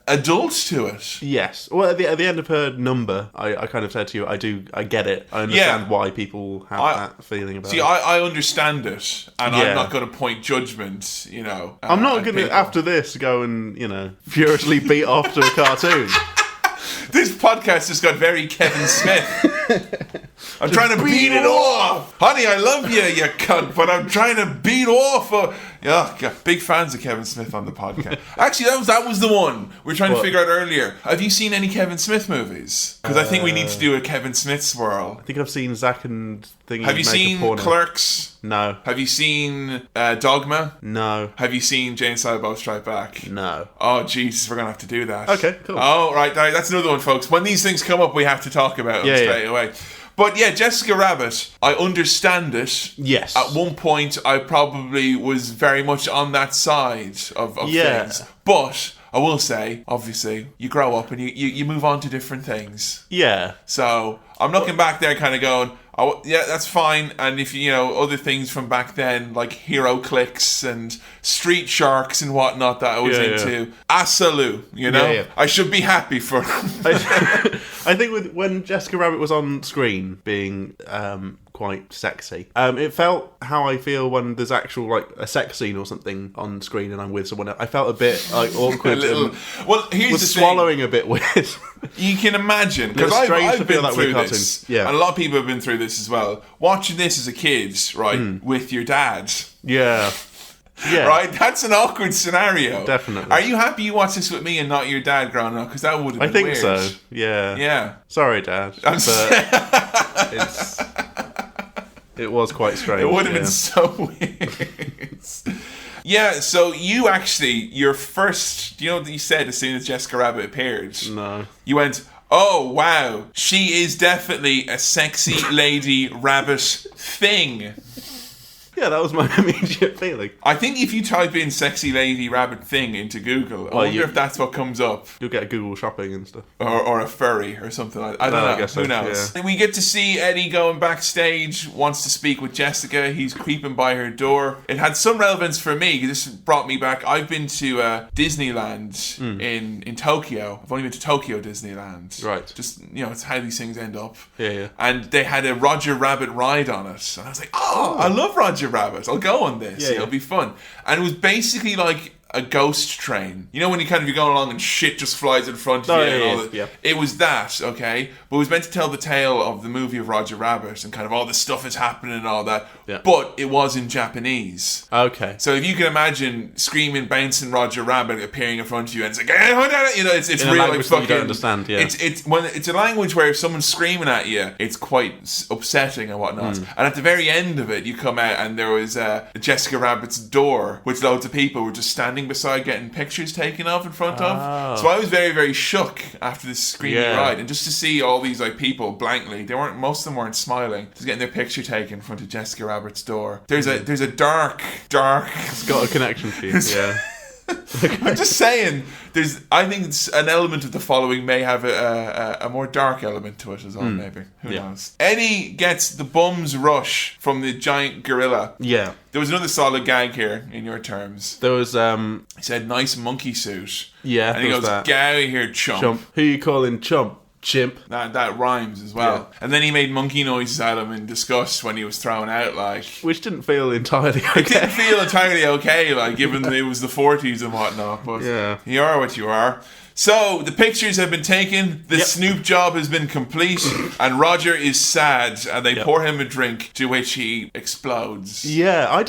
adults to it. Yes. Well, at the end of her number, I kind of said to you, I get it. I understand why people have that feeling about it. See, I understand it, and I'm not going to point judgment, you know. I'm not going to, after this, go and, furiously beat off to a cartoon. This podcast just got very Kevin Smith. I'm trying to beat it off. Honey, I love you, you cunt, but I'm trying to beat off. Big fans of Kevin Smith on the podcast. Actually, that was the one we were trying to figure out earlier. Have you seen any Kevin Smith movies? Because I think we need to do a Kevin Smith swirl. I think I've seen Zack and Thingy. Have you seen Clerks? No. Have you seen Dogma? No. Have you seen Jane Silent Bob Strike Back? No. Oh, Jesus, we're going to have to do that. Okay, cool. Oh, right, that's another one, folks. When these things come up, we have to talk about them straight away. But yeah, Jessica Rabbit, I understand it. Yes. At one point, I probably was very much on that side of things. But I will say, obviously, you grow up and you move on to different things. Yeah. So I'm looking back there kind of going, oh, yeah, that's fine. And if other things from back then, like Hero Clicks and Street Sharks and whatnot that I was into, absolute, I should be happy for them. I think when Jessica Rabbit was on screen being quite sexy. It felt how I feel when there's actual like a sex scene or something on screen and I'm with someone else. I felt a bit like awkward. Well, here's was the swallowing a bit weird. You can imagine, because It's strange I've to feel been that with through cartoons. this, Yeah. and a lot of people have been through this as well. Watching this as a kid, right, with your dad, Yeah. Yeah. right? That's an awkward scenario. Definitely. Are you happy you watched this with me and not your dad growing up? Because that would have been I think weird. so. Yeah. Yeah. Sorry, Dad. It was quite strange. It would have been so weird. Yeah, so you actually, your first, you know what you said as soon as Jessica Rabbit appeared? No. You went, oh, wow, she is definitely a sexy lady rabbit thing. Yeah, that was my immediate feeling. I think if you type in sexy lady rabbit thing into Google, I wonder if that's what comes up. You'll get Google shopping and stuff. Or a furry or something like that. I don't know. I guess so, Who knows? yeah. We get to see Eddie going backstage, wants to speak with Jessica. He's creeping by her door. It had some relevance for me because this brought me back. I've been to Disneyland in Tokyo. I've only been to Tokyo Disneyland. Right. Just, it's how these things end up. Yeah. And they had a Roger Rabbit ride on it. And I was like, oh, I love Roger Rabbit. I'll go on this. Yeah. It'll be fun. And it was basically like a ghost train. You know when you're going along and shit just flies in front of you and all that? Yeah. It was that, okay? But it was meant to tell the tale of the movie of Roger Rabbit and kind of all the stuff is happening and all that. Yeah. But it was in Japanese. Okay. So if you can imagine screaming, bouncing Roger Rabbit appearing in front of you and it's like, it's In a real language like that you fucking. don't understand, yeah. It's a language where if someone's screaming at you, it's quite upsetting and whatnot. And at the very end of it, you come out and there was Jessica Rabbit's door, which loads of people were just standing beside getting pictures taken of in front of. So I was very, very shook after this screamy ride, and just to see all these like people blankly, most of them weren't smiling, just getting their picture taken in front of Jessica Rabbit's door. There's a dark. It's got a connection to you. Yeah. I'm just saying. I think it's an element of the following may have a more dark element to it as well. Maybe who knows? Eddie gets the bum's rush from the giant gorilla. Yeah. There was another solid gag here in your terms. There was He said, "Nice monkey suit." Yeah, and he there goes, was that. "Get out of here, chump." Chump. Who you calling chump? Chimp. That rhymes as well. Yeah. And then he made monkey noises at him in disgust when he was thrown out. Like, Which didn't feel entirely okay. it didn't feel entirely okay, like given that it was the 40s and whatnot. But Yeah. you are what you are. So the pictures have been taken, the Yep. Snoop job has been complete, and Roger is sad, and they pour him a drink, to which he explodes. Yeah, I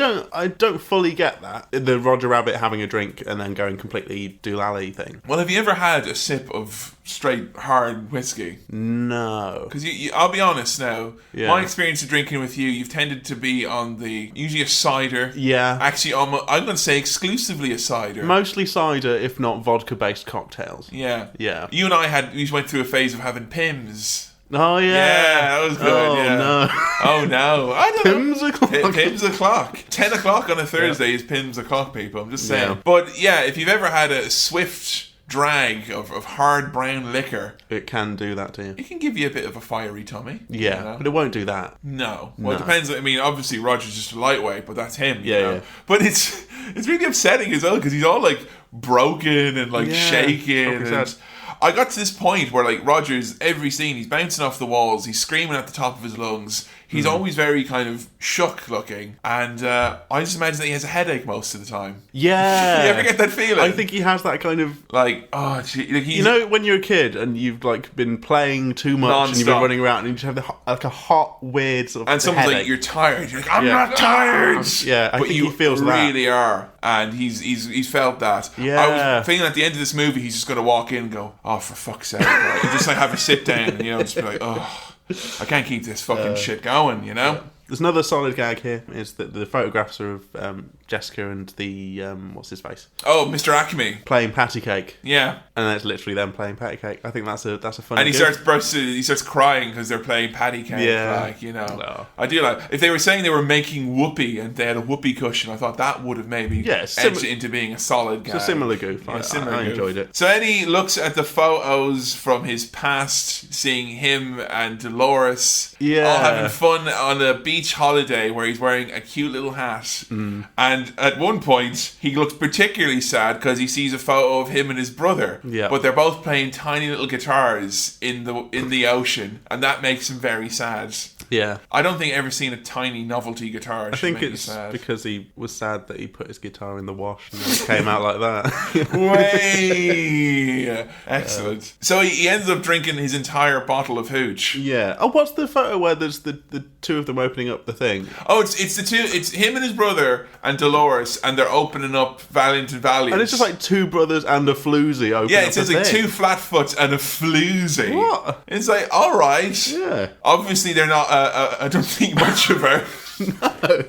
don't fully get that. The Roger Rabbit having a drink and then going completely doolally thing. Well, have you ever had a sip of straight hard whiskey? No. Because I'll be honest now, Yeah. my experience of drinking with you've tended to be on usually a cider. Yeah. Actually, I'm going to say exclusively a cider. Mostly cider, if not vodka-based cocktails. Yeah. Yeah. You and I we went through a phase of having Pims. Oh, yeah. Yeah, that was good. Oh, yeah. no. Oh, no. I don't know. Pims o'clock. Pims o'clock. 10 o'clock on a Thursday is Pims o'clock, people. I'm just saying. Yeah. But yeah, if you've ever had a swift drag of hard brown liquor, It can do that to you. it can give you a bit of a fiery tummy. Yeah, you know? but it won't do that. No. Well, it No. depends. I mean, obviously, Roger's just a lightweight, but that's him. Yeah, you know? yeah. But it's really upsetting as well because he's all like broken and like Yeah, shaking. like I And said. I got to this point where like Roger's every scene, he's bouncing off the walls, he's screaming at the top of his lungs. He's always very kind of shook looking, and I just imagine that he has a headache most of the time. Yeah. You ever get that feeling? I think he has that kind of... like, oh, gee, like he's, You know, when you're a kid and you've like been playing too much and you've been Non-stop. running around and you just have like a hot, weird sort of and someone's headache. like, "You're tired." You're like, "I'm Yeah. not tired." Yeah, I but think you he feels that. really are, and he's felt that. Yeah. I was thinking at the end of this movie, he's just going to walk in and go, "Oh, for fuck's sake!" Right? And just like have a sit down, and just be like, "Oh, I can't keep this fucking shit going," you know. There's another solid gag here, is that the photographs are of Jessica and the, what's his face? Oh, Mr. Acme. Playing patty cake. Yeah. And that's literally them playing patty cake. I think that's a funny And he gif. starts crying because they're playing patty cake. Yeah. Like, you know. No. I do like, if they were saying they were making whoopee and they had a whoopee cushion, I thought that would have maybe edged it into being a solid gag. It's a similar goof. I goof. enjoyed it. So Eddie looks at the photos from his past, seeing him and Dolores all having fun on a beach holiday where he's wearing a cute little hat. And at one point, he looks particularly sad because he sees a photo of him and his brother. Yeah. But they're both playing tiny little guitars in the ocean, and that makes him very sad. Yeah. I don't think I've ever seen a tiny novelty guitar. I think it's because he was sad that he put his guitar in the wash and then it came out like that. Way excellent. So he ends up drinking his entire bottle of hooch. Yeah. Oh, what's the photo where there's the two of them opening up the thing? Oh, it's the two. It's him and his brother and Dolores, and they're opening up Valiant and Valiant. And it's just like two brothers and a floozy opening yeah, up it says a like thing. two Flatfoots and a floozy. What? It's like, all right. Yeah. Obviously, they're not. I don't think much of her. No.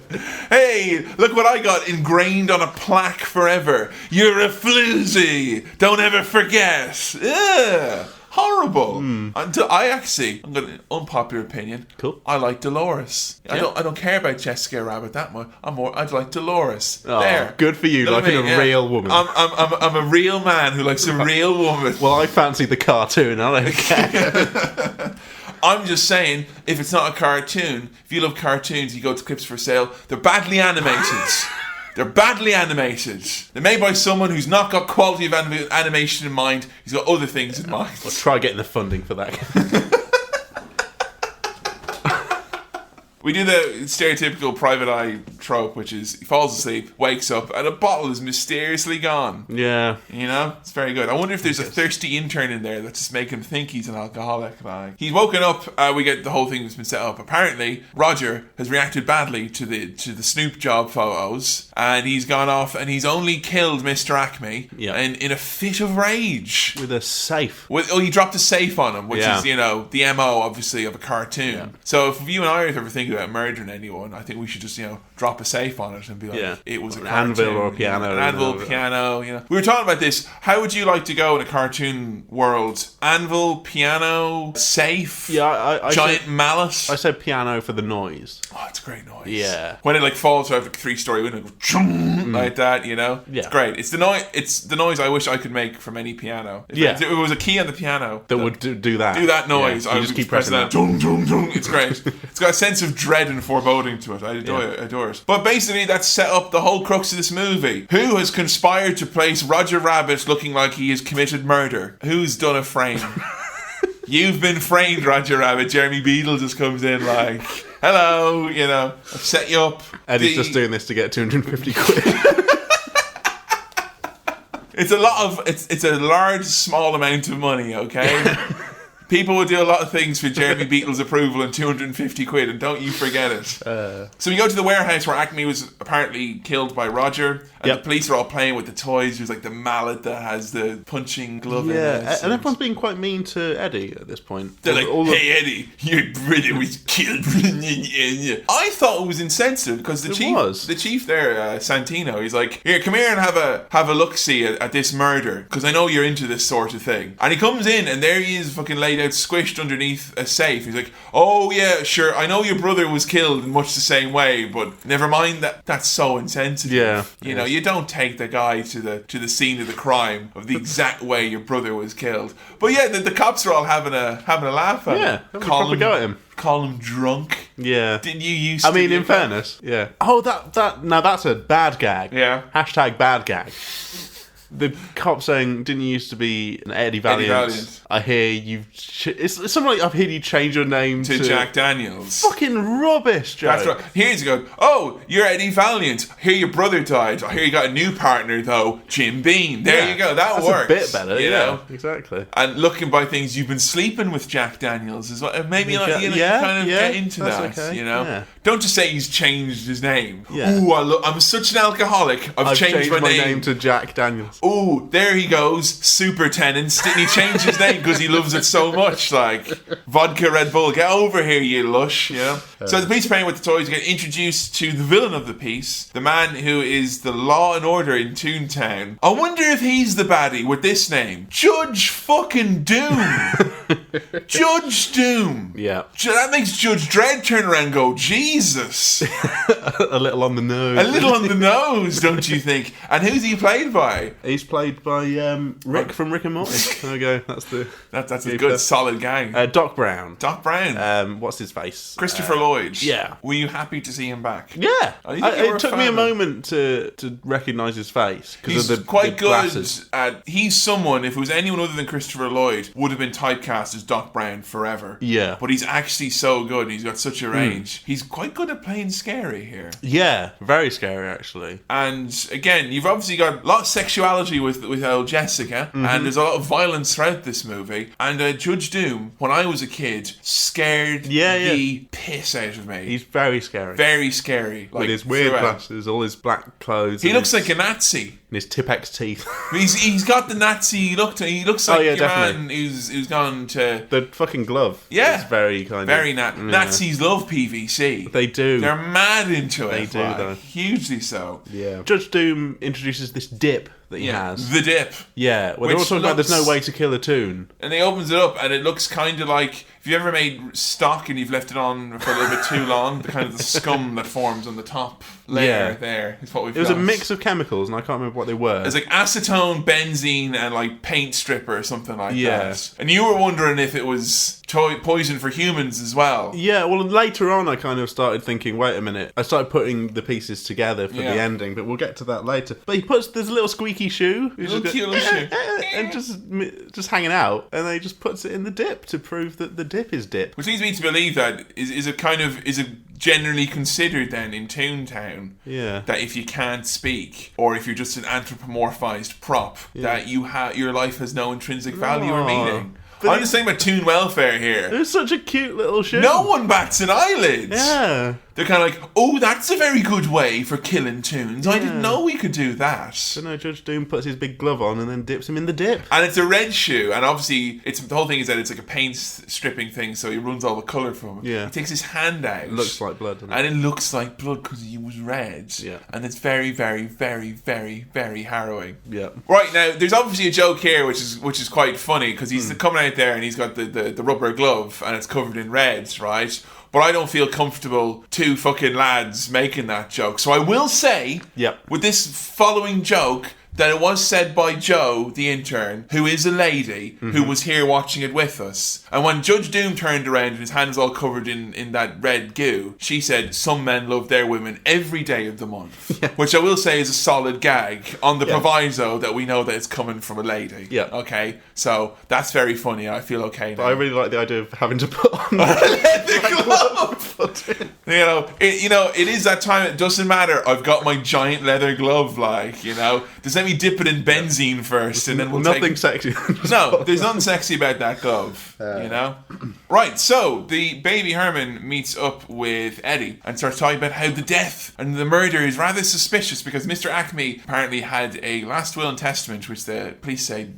Hey, look what I got ingrained on a plaque forever. You're a floozy. Don't ever forget. Ugh. Horrible. I'm going to unpopular opinion. Cool. I like Dolores. Yeah. I don't care about Jessica Rabbit that much. I'd like Dolores. Oh, there. good for you, Know what I liking mean? a real woman. I'm a real man who likes a real woman. Well, I fancy the cartoon. I don't care. I'm just saying, if it's not a cartoon, if you love cartoons, you go to Clips for Sale. They're badly animated. They're badly animated. They're made by someone who's not got quality of animation in mind. He's got other things in mind. I'll try getting the funding for that. We do the stereotypical private eye trope, which is he falls asleep, wakes up, and a bottle is mysteriously gone. Yeah. You know? It's very good. I wonder if there's a thirsty intern in there that just make him think he's an alcoholic. Like, he's woken up, we get the whole thing that's been set up. Apparently, Roger has reacted badly to the Snoop job photos, and he's gone off and he's only killed Mr. Acme in a fit of rage. With a safe. He dropped a safe on him, which Yeah. is, the MO, obviously, of a cartoon. Yeah. So if you and I ever think about murdering anyone, I think we should just, drop a safe on it and be like, it was a cartoon. Anvil or a piano. An anvil, piano, We were talking about this. How would you like to go in a cartoon world? Anvil, piano, safe? Yeah, I giant said, mallet? I said piano for the noise. Oh, it's a great noise. Yeah. When it falls out of a 3-story window, like that, Yeah. It's great. It's the noise I wish I could make from any piano. If it was a key on the piano that would do that. Do that noise. Yeah, I you would just keep pressing pressing that. Dung, dung, dung. It's great. It's got a sense of dread and foreboding to it. I adore it. But basically, that's set up the whole crux of this movie. Who has conspired to place Roger Rabbit looking like he has committed murder? Who's done a frame? You've been framed, Roger Rabbit. Jeremy Beadle just comes in like, hello, I've set you up. Eddie's just doing this to get 250 quid. It's a large, small amount of money, okay? People will do a lot of things for Jeremy Beadle's approval and 250 quid, and don't you forget it. So we go to the warehouse where Acme was apparently killed by Roger, and the police are all playing with the toys. There's like the mallet that has the punching glove in it. And everyone's being quite mean to Eddie at this point. They're hey Eddie, your brother was killed. I thought it was insensitive because the chief there, Santino, he's like, here, come here and have a look-see at this murder, because I know you're into this sort of thing. And he comes in and there he is fucking laid out squished underneath a safe. He's like, oh yeah, sure, I know your brother was killed in much the same way, but never mind that's so insensitive. Yeah. You don't take the guy to the scene of the crime of the exact way your brother was killed. But yeah, the cops are all having a laugh at him. Yeah, proper go at him. Call him drunk. Yeah. Didn't you used to? I mean, in fairness, yeah. Oh, now that's a bad gag. Yeah. # bad gag. The cop saying, didn't you used to be an Eddie Valiant? I hear you've... it's something like, I've heard you change your name to Jack Daniels. Fucking rubbish, Joe. That's right. Here's you go, oh, you're Eddie Valiant. I hear your brother died. I hear you got a new partner, though, Jim Beam. There you go. That works. A bit better, you know? Exactly. And looking by things, you've been sleeping with Jack Daniels as well. Maybe get into that, okay. Yeah. Don't just say he's changed his name. Yeah. Ooh, I'm such an alcoholic. I've changed my name to Jack Daniels. Ooh, there he goes, super tenants. Didn't he change his name because he loves it so much? Like, vodka Red Bull, get over here, you lush. So the police are playing with the toys. You get introduced to the villain of the piece, the man who is the law and order in Toontown. I wonder if he's the baddie with this name, Judge fucking Doom. Judge Doom. Yeah. That makes Judge Dredd turn around and go, Jesus. A little on the nose. A little on the nose, don't you think? And who's he played by? He's played by Rick from Rick and Morty. There we go. That's That's a good solid gang. Doc Brown. Doc Brown. What's his face? Christopher Lloyd. Yeah. Were you happy to see him back? Yeah. You were It a took fan me a of- moment to recognise his face because He's of the quite the good glasses. at. He's someone. If it was anyone other than Christopher Lloyd, would have been typecast as Doc Brown forever. Yeah. But he's actually so good. And he's got such a range. He's quite good at playing scary here. Yeah, very scary actually. And again, you've obviously got a lot of sexuality with old Jessica, and there's a lot of violence throughout this movie. And Judge Doom, when I was a kid, scared the piss out of me. He's very scary. Very scary. With his weird throughout. glasses, all his black clothes. He and looks like a Nazi. and his Tipex teeth. He's got the Nazi look to him. He looks like your definitely. man who's gone to... The fucking glove. Yeah. Is very kind of... Nazis love PVC. They do. They're mad into it. They do, though. Hugely so. Yeah. Judge Doom introduces this dip that he has. The dip. Yeah. Well, they're all Which talking about there's no looks- way to kill a toon. And he opens it up, and it looks kind of like if you ever made stock and you've left it on for a little bit too long, the kind of the scum that forms on the top layer there is what we've It was got. a mix of chemicals, and I can't remember what they were. It's like acetone, benzene, and like paint stripper or something like Yeah. that. And you were wondering if it was poison for humans as well. Yeah, well, later on I kind of started thinking, wait a minute. I started putting the pieces together for the ending, but we'll get to that later. But there's a little squeaky shoe. who's Little just cute go- little shoe. And just hanging out, and then he just puts it in the dip to prove that the dip is dip. Which leads me to believe that is it generally considered then in Toontown Yeah. that if you can't speak or if you're just an anthropomorphized prop that your life has no intrinsic value or No. meaning. But I'm just thinking about Toon welfare here. It was such a cute little shoe. No one bats an eyelid. Yeah. They're kind of like, oh, that's a very good way for killing toons. I didn't know we could do that. So no, Judge Doom puts his big glove on and then dips him in the dip. And it's a red shoe, and obviously, the whole thing is that it's like a paint stripping thing, so he runs all the colour from it. Yeah. He takes his hand out. It looks like blood, doesn't it? And it looks like blood because he was red. Yeah. And it's very, very, very, very, very harrowing. Yeah. Right, now, there's obviously a joke here which is quite funny, because he's coming out there and he's got the rubber glove, and it's covered in red, right? But I don't feel comfortable two fucking lads making that joke. So I will say, with this following joke, that it was said by Jo, the intern, who is a lady, who was here watching it with us. And when Judge Doom turned around and his hand was all covered in that red goo, she said, some men love their women every day of the month. Which I will say is a solid gag on the proviso that we know that it's coming from a lady. Yeah. Okay? So that's very funny. I feel okay now. But I really like the idea of having to put on the glove. It is that time. It doesn't matter. I've got my giant leather glove, just let me dip it in benzene first, and then we'll nothing take... sexy. No, there's nothing sexy about that glove, Right, so the baby Herman meets up with Eddie and starts talking about how the death and the murder is rather suspicious because Mr. Acme apparently had a last will and testament which the police say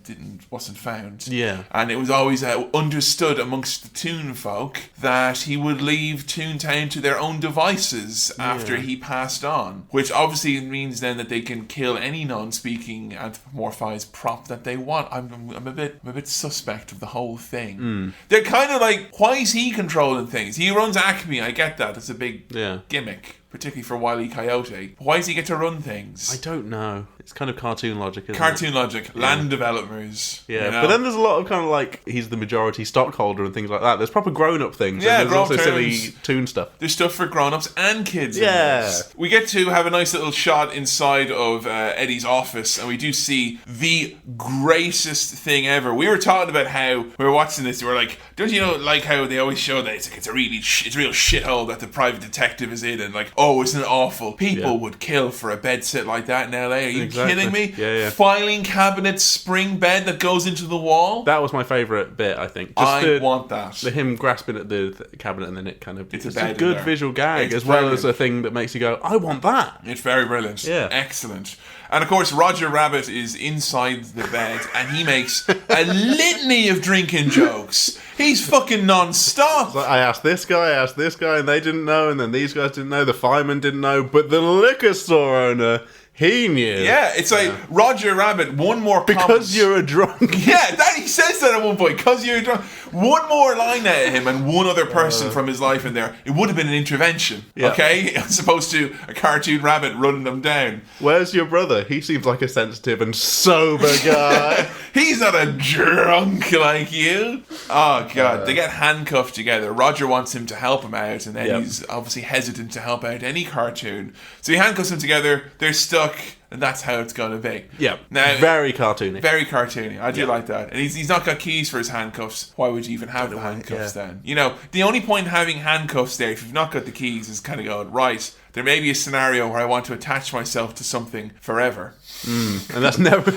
wasn't found. Yeah. And it was always understood amongst the Toon folk that he would leave Toontown to their own devices after he passed on, which obviously means then that they can kill any non-speaking anthropomorphized prop that they want. I'm a bit suspect of the whole thing. They're kind of like, why is he controlling things? He runs Acme, I get that. It's a big gimmick, particularly for Wile E. Coyote. Why does he get to run things? I don't know. It's kind of cartoon logic, isn't it? Cartoon logic, land developers. Yeah, but then there's a lot of kind of like, he's the majority stockholder and things like that. There's proper grown-up things. Yeah, and there's also grown-up silly terms. Toon stuff. There's stuff for grown-ups and kids in Yeah. this. We get to have a nice little shot inside of Eddie's office, and we do see the greatest thing ever. We were talking about how we were watching this, we were like, don't you know, like how they always show that it's a real shithole that the private detective is in, and like, oh, isn't it awful? People would kill for a bed sit like that in LA. Are you kidding me? Yeah. Filing cabinet spring bed that goes into the wall. That was my favourite bit, I think. I want that. The him grasping at the cabinet and then it kind of... It's a a bed in good there. visual gag, It's as well brilliant. as a thing that makes you go, I want that. It's very brilliant. Yeah. Excellent. And of course, Roger Rabbit is inside the bed and he makes a litany of drinking jokes. He's fucking non-stop. Like, I asked this guy, and they didn't know, and then these guys didn't know, the fireman didn't know, but the liquor store owner, He knew. Yeah, it's like Roger Rabbit, one more Because comment. you're a drunk. Yeah, that he says that at one point. Because you're drunk. One more line out of him and one other person from his life in there. It would have been an intervention, okay? As opposed to a cartoon rabbit running them down. Where's your brother? He seems like a sensitive and sober guy. He's not a drunk like you. Oh, God. They get handcuffed together. Roger wants him to help him out, and then he's obviously hesitant to help out any cartoon. So he handcuffs them together. They're stuck. And that's how it's going to be. Yeah. Now, very cartoony. Very cartoony. I do like that. And he's not got keys for his handcuffs. Why would you even have the handcuffs then? You know, the only point in having handcuffs there, if you've not got the keys, is kind of going, right, there may be a scenario where I want to attach myself to something forever. And that's never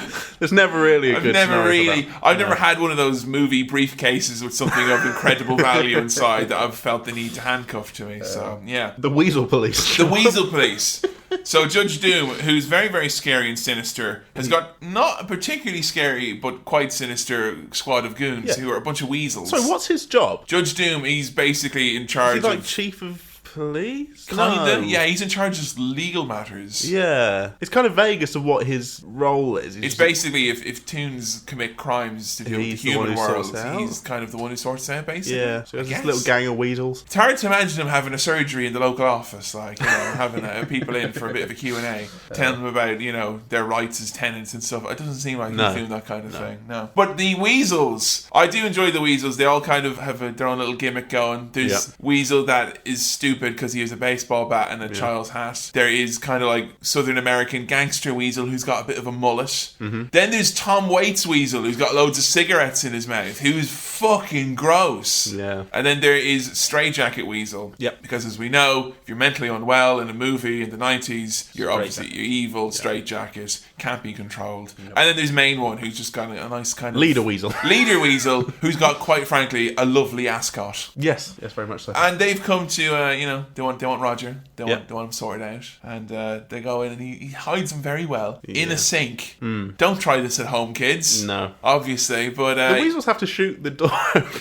really a good scenario. I've never had one of those movie briefcases with something of incredible value inside that I've felt the need to handcuff to me. So, yeah. The Weasel Police. The Weasel Police. So Judge Doom, who's very, very scary and sinister, has got not a particularly scary but quite sinister squad of goons who are a bunch of weasels. So what's his job? Judge Doom, he's basically in charge Is he like of... chief of police? Kinda, No. yeah, he's in charge of legal matters. Yeah. It's kind of vague as to what his role is. It's basically if toons commit crimes to do with the He's the one human who world, sorts it out. he's kind of the one who sorts it out, basically. Yeah. So he has I this little guess. gang of weasels. It's hard to imagine him having a surgery in the local office, like, you know, having people in for a bit of a Q&A, telling them about, you know, their rights as tenants and stuff. It doesn't seem like he's doing that kind of thing, no. But the weasels, I do enjoy the weasels. They all kind of have their own little gimmick going. There's Weasel that is stupid because he has a baseball bat and a child's hat. There is kind of like Southern American gangster Weasel who's got a bit of a mullet. Then there's Tom Waits Weasel who's got loads of cigarettes in his mouth, who's fucking gross. Yeah. And then there is Stray Jacket Weasel. Yep. Because as we know, if you're mentally unwell in a movie in the 90s, you're obviously you're evil, straight jacket, can't be controlled. And then there's Main One who's just got a nice kind of... Leader Weasel. Leader Weasel, who's got, quite frankly, a lovely ascot. Yes, very much so. And they've come to, you know, they want Roger. They want Yep. him sorted out. And they go in and he hides them very well in a sink. Don't try this at home, kids. No. Obviously, but... The weasels have to shoot the door.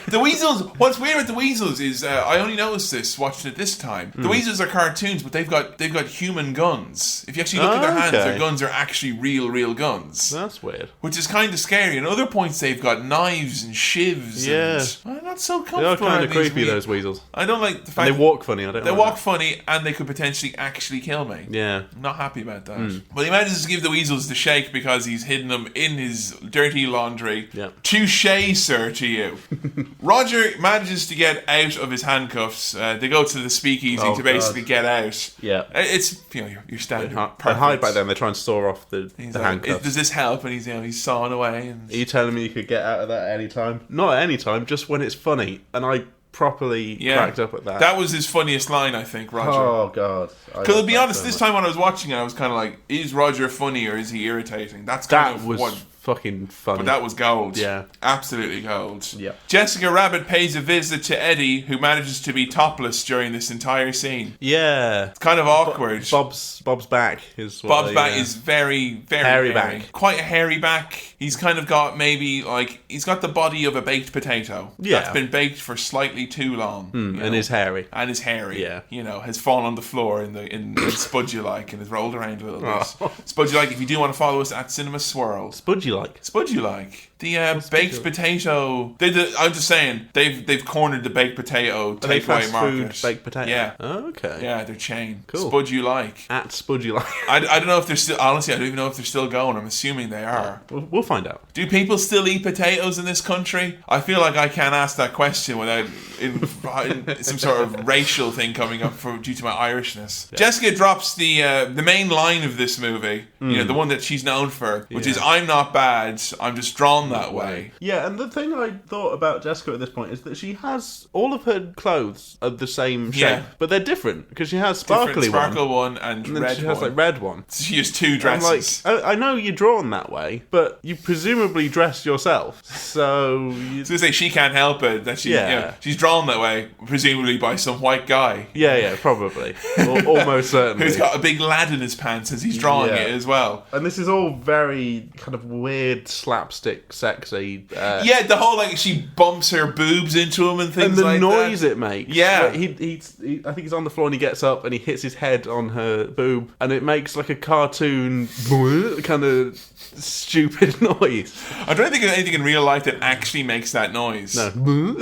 The weasels. What's weird with the weasels is I only noticed this watching it this time. The weasels are cartoons, but they've got human guns. If you actually look at their hands, their guns are actually real guns. That's weird. Which is kind of scary. And other points, they've got knives and shivs. Yeah. And I'm not so They are comfortable. kind of with these creepy, those weasels. I don't like the And fact they walk funny. I don't. they like walk that. funny, and they could potentially actually kill me. Yeah. I'm not happy about that. But he manages to give the weasels the shake because he's hidden them in his dirty laundry. Yeah. Touche, sir, to you. Roger manages to get out of his handcuffs. They go to the speakeasy to basically get out. Yeah. It's, you know, your standard. They hide back then. They try and saw off the He's handcuffs. does this help? And he's sawing away. And Are you telling me you could get out of that at any time? Not at any time, just when it's funny. And I properly cracked up at that. That was his funniest line, I think, Roger. Oh, God. Because to be honest, this time when I was watching it, I was kind of like, is Roger funny or is he irritating? That's kind That of was what... fucking funny. But that was gold. Yeah. Absolutely gold. Yeah. Jessica Rabbit pays a visit to Eddie, who manages to be topless during this entire scene. Yeah. It's kind of awkward. Bob's back is what Bob's back is very, very Hairy hairy. back. Quite a hairy back. He's kind of got maybe, like, he's got the body of a baked potato. Yeah. That's been baked for slightly too long. you know. and is hairy. And is hairy. Yeah. You know, has fallen on the floor in Spudulike and has rolled around a little bit. Oh. Spudulike, if you do want to follow us at Cinema Swirl. Spudgy like. Spudulike. The baked potato. I'm just saying they've cornered the baked potato Are they takeaway fast market. food baked potato? Yeah. Oh, okay. Yeah, they're chain. Cool. Spudulike. At Spudgy like. I don't know if they're still. Honestly, I don't even know if they're still going. I'm assuming they are. We'll find out. Do people still eat potatoes in this country? I feel like I can't ask that question without in some sort of racial thing coming up due to my Irishness. Yeah. Jessica drops the main line of this movie, you know, the one that she's known for, which is "I'm not bad, I'm just drawn that way." Yeah, and the thing I thought about Jessica at this point is that she has all of her clothes are the same shape, Yeah. but they're different because she has Different sparkly sparkle one and and then red she has one. like red one. She has two I'm dresses. like, I know you're drawn that way, but you presumably dressed yourself, so I was gonna say she can't help it that she, she's drawn that way, presumably by some white guy yeah, probably, or almost certainly. who's got a big lad in his pants as he's drawing Yeah. it as well. And this is all very kind of weird weird slapstick, sexy. Yeah, the whole like she bumps her boobs into him and things and the like noise that. it makes. Yeah. Like, he, I think he's on the floor and he gets up and he hits his head on her boob, and it makes like a cartoon kind of stupid noise. I don't think there's anything in real life that actually makes that noise. No.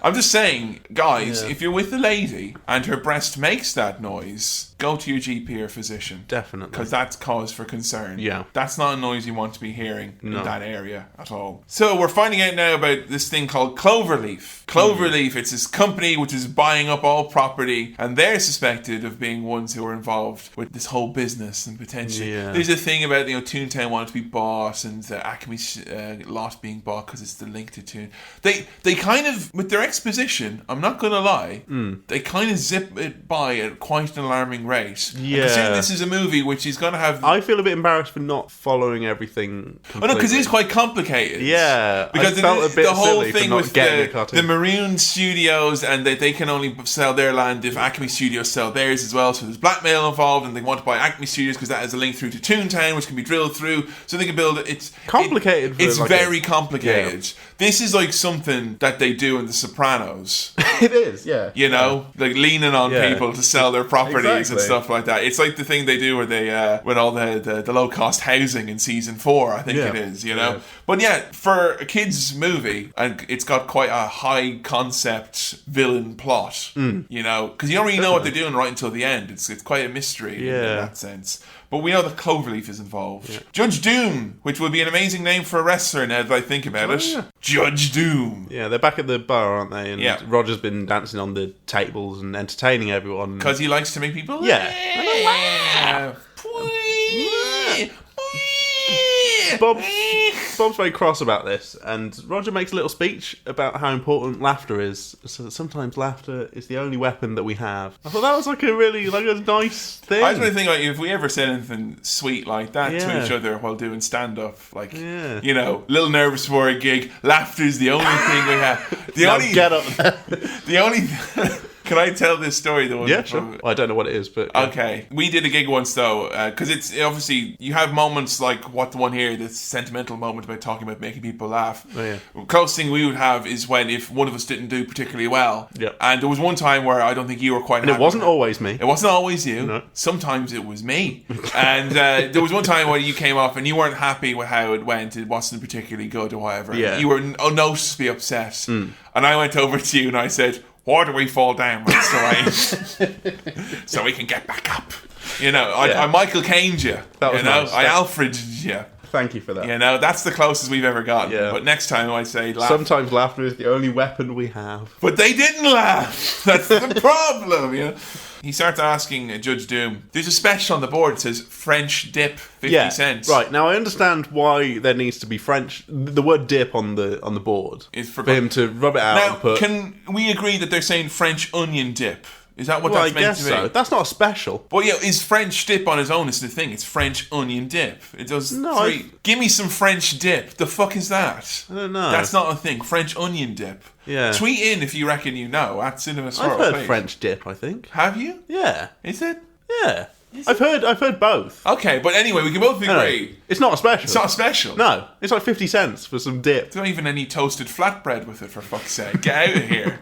I'm just saying, guys, if you're with a lady and her breast makes that noise, go to your GP or physician. Definitely. Because that's cause for concern. Yeah. That's not a noise you want to be hearing in No. that area at all. So we're finding out now about this thing called Cloverleaf. Cloverleaf, it's this company which is buying up all property, and they're suspected of being ones who are involved with this whole business and potentially. Yeah. There's a thing about, Toontown wanting to be bought and the Acme lot being bought because it's the link to Toon. They kind of, with their exposition, I'm not going to lie, they kind of zip it by at quite an alarming rate. And Yeah. considering this is a movie which is going to have... I feel a bit embarrassed for not following everything completely. Oh no, because it's quite complicated. Yeah, because I felt a bit the whole silly for thing not with getting a the cartoon. Maroon Studios, and they can only sell their land if Acme Studios sell theirs as well. So there's blackmail involved, and they want to buy Acme Studios because that has a link through to Toontown, which can be drilled through, so they can build it. It's Complicated for It's like very a- complicated. Yeah. This is like something that they do in The Sopranos. It is, yeah. You know, like leaning on Yeah. people to sell their properties and Exactly. stuff like that. It's like the thing they do where they, when all the low cost housing in season 4, I think Yeah. it is, you know. Yeah. But yeah, for a kids' movie, and it's got quite a high concept villain plot, you know, because you don't really know what they're doing right until the end. It's quite a mystery in Yeah. that sense. But we know that Cloverleaf is involved. Judge Doom, which would be an amazing name for a wrestler now that I think about it. yeah. Judge Doom. Yeah, they're back at the bar, aren't they? And Yeah. Roger's been dancing on the tables and entertaining everyone. Because he likes to make people Yeah. Bob's very cross about this, and Roger makes a little speech about how important laughter is, so that sometimes laughter is the only weapon that we have. I thought that was like a nice thing. I was really thinking, like, if we ever said anything sweet like that to Yeah. each other while doing stand-up, like, Yeah. you know, a little nervous for a gig, laughter's the only thing we have. The Now only, get up there. the only. Can I tell this story? The one Yeah, sure. Well, I don't know what it is, but... Okay, we did a gig once though, because it's obviously you have moments like what the one here, this sentimental moment about talking about making people laugh. Oh, yeah. The closest thing we would have is when if one of us didn't do particularly well. Yep. And there was one time where I don't think you were quite. And it wasn't always me. It wasn't always you. No. Sometimes it was me. And there was one time where you came off and you weren't happy with how it went. It wasn't particularly good or whatever. Yeah. You were noticeably upset. And I went over to you and I said, "Why do we fall down when it's the rain? So we can get back up." You know, Yeah. I Michael Caine'd you. That was you know, nice. I Alfred'd you. Thank you for that. You know, that's the closest we've ever gotten. Yeah. But next time I'd say laugh. Sometimes laughter is the only weapon we have. But they didn't laugh. That's the problem, you know. He starts asking Judge Doom, there's a special on the board that says French dip, 50 cents. Right, now I understand why there needs to be French... The word dip on the board Is for for- him to rub it out Now, and put... can we agree that they're saying French onion dip? Is that what well, I that's meant guess to be? so. That's not a special. Well, yeah, is French dip on its own is the thing. It's French onion dip. It does No, three. Give me some French dip. The fuck is that? I don't know. That's not a thing. French onion dip. Yeah. Tweet in if you reckon you know at Cinema I've Sorrow, heard please. French dip, I think. Have you? Yeah. Is it? Yeah. I've heard both. Okay, but anyway, we can both No, agree. it's not a special. It's not special. No, it's like 50 cents for some dip. There's not even any toasted flatbread with it, for fuck's sake. Get out of here.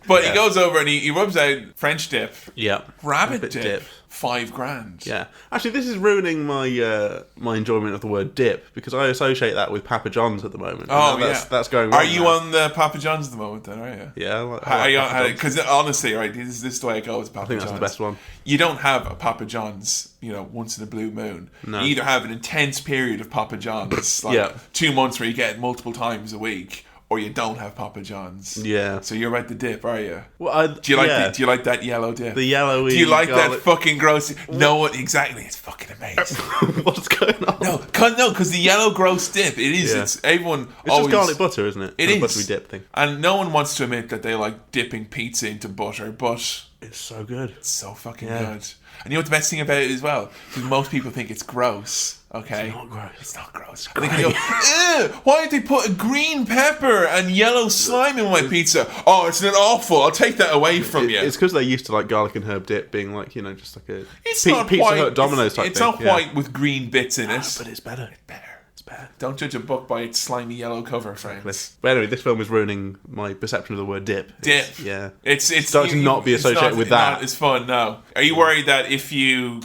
But he goes over and he rubs out French dip, Yeah. rabbit Rabbit dip, dip. $5,000. Yeah. Actually, this is ruining my my enjoyment of the word dip, because I associate that with Papa John's at the moment. Oh, And yeah. That's going wrong Are you now. on the Papa John's at the moment then, are you? Yeah. I like Papa John's. Because honestly, right, this is the way it goes, Papa I think John's. that's the best one. You don't have a Papa John's, you know, once in a blue moon. No. You either have an intense period of Papa John's, like Yeah. 2 months where you get it multiple times a week, or you don't have Papa John's. Yeah. So you're about the dip, are you? Well, Do you like that yellow dip? the yellowy... Do you like that garlic- fucking gross? No, what exactly? It's fucking amazing. What's going on? No, because the yellow gross dip. It is. Yeah. It's everyone. It's always, just garlic butter, isn't it? It The is. buttery dip thing. And no one wants to admit that they like dipping pizza into butter, but It's so good. it's so fucking Yeah. good. And you know what the best thing about it as well? Because most people think it's gross. Okay, It's not gross. It's not gross. I think they go, "Ew, why did they put a green pepper and yellow slime in my pizza? Oh, it's not awful. I'll take that away from you." It's because they used to like garlic and herb dip being like, you know, just like a It's Pi- not Pizza white. Hut Domino's type It's thing. not white with green bits in it. But it's better. Better. It's Don't judge a book by its slimy yellow cover, friends. But anyway, this film is ruining my perception of the word dip. Dip. Yeah. It's starting to not be associated with that. It's fun, no. Are you worried that if you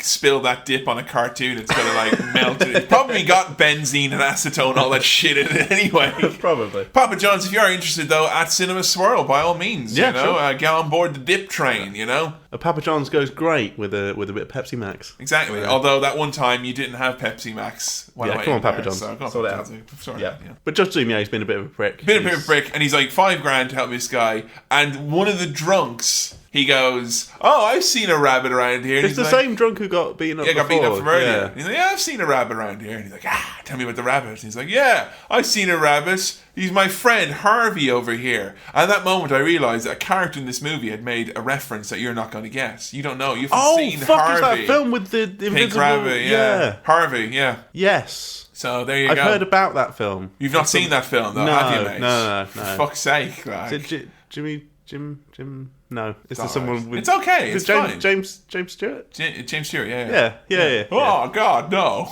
spill that dip on a cartoon, it's gonna like melt it? It's probably got benzene and acetone, all that shit in it anyway. Probably. Papa John's, if you are interested though, at Cinema Swirl, by all means, Yeah, you know, sure. get on board the dip train, you know. A Papa John's goes great with a bit of Pepsi Max. Exactly. Yeah. Although that one time you didn't have Pepsi Max. When I Yeah, went come on, in there, Papa John's. So come on, Sort it Papa out. John's. Sort it Yeah. out, yeah. But Judge Doom, yeah, he's been a bit of a prick. Bit of a prick, and he's like $5,000 to help this guy. And one of the drunks, he goes, "Oh, I've seen a rabbit around here." And It's he's the like, same drunk who got beaten up Yeah, before. got beaten up from earlier. Yeah. And he's like, "Yeah, I've seen a rabbit around here." And he's like, "Tell me about the rabbit." And he's like, "Yeah, I've seen a rabbit. He's my friend Harvey over here." And at that moment, I realised that a character in this movie had made a reference that you're not going to guess. You don't know. You haven't seen fuck, Harvey. is that film with the Pink invisible... Rabbit, yeah. Harvey, yeah. Yes. So there you I've go. heard about that film. You've not seen that film, though, No, have you, mate? no. For fuck's sake, like. Is it Jim? No. Is there Alright. someone with... It's okay, Is it's it fine. James Stewart? James Stewart, yeah. Yeah. Oh, God, no.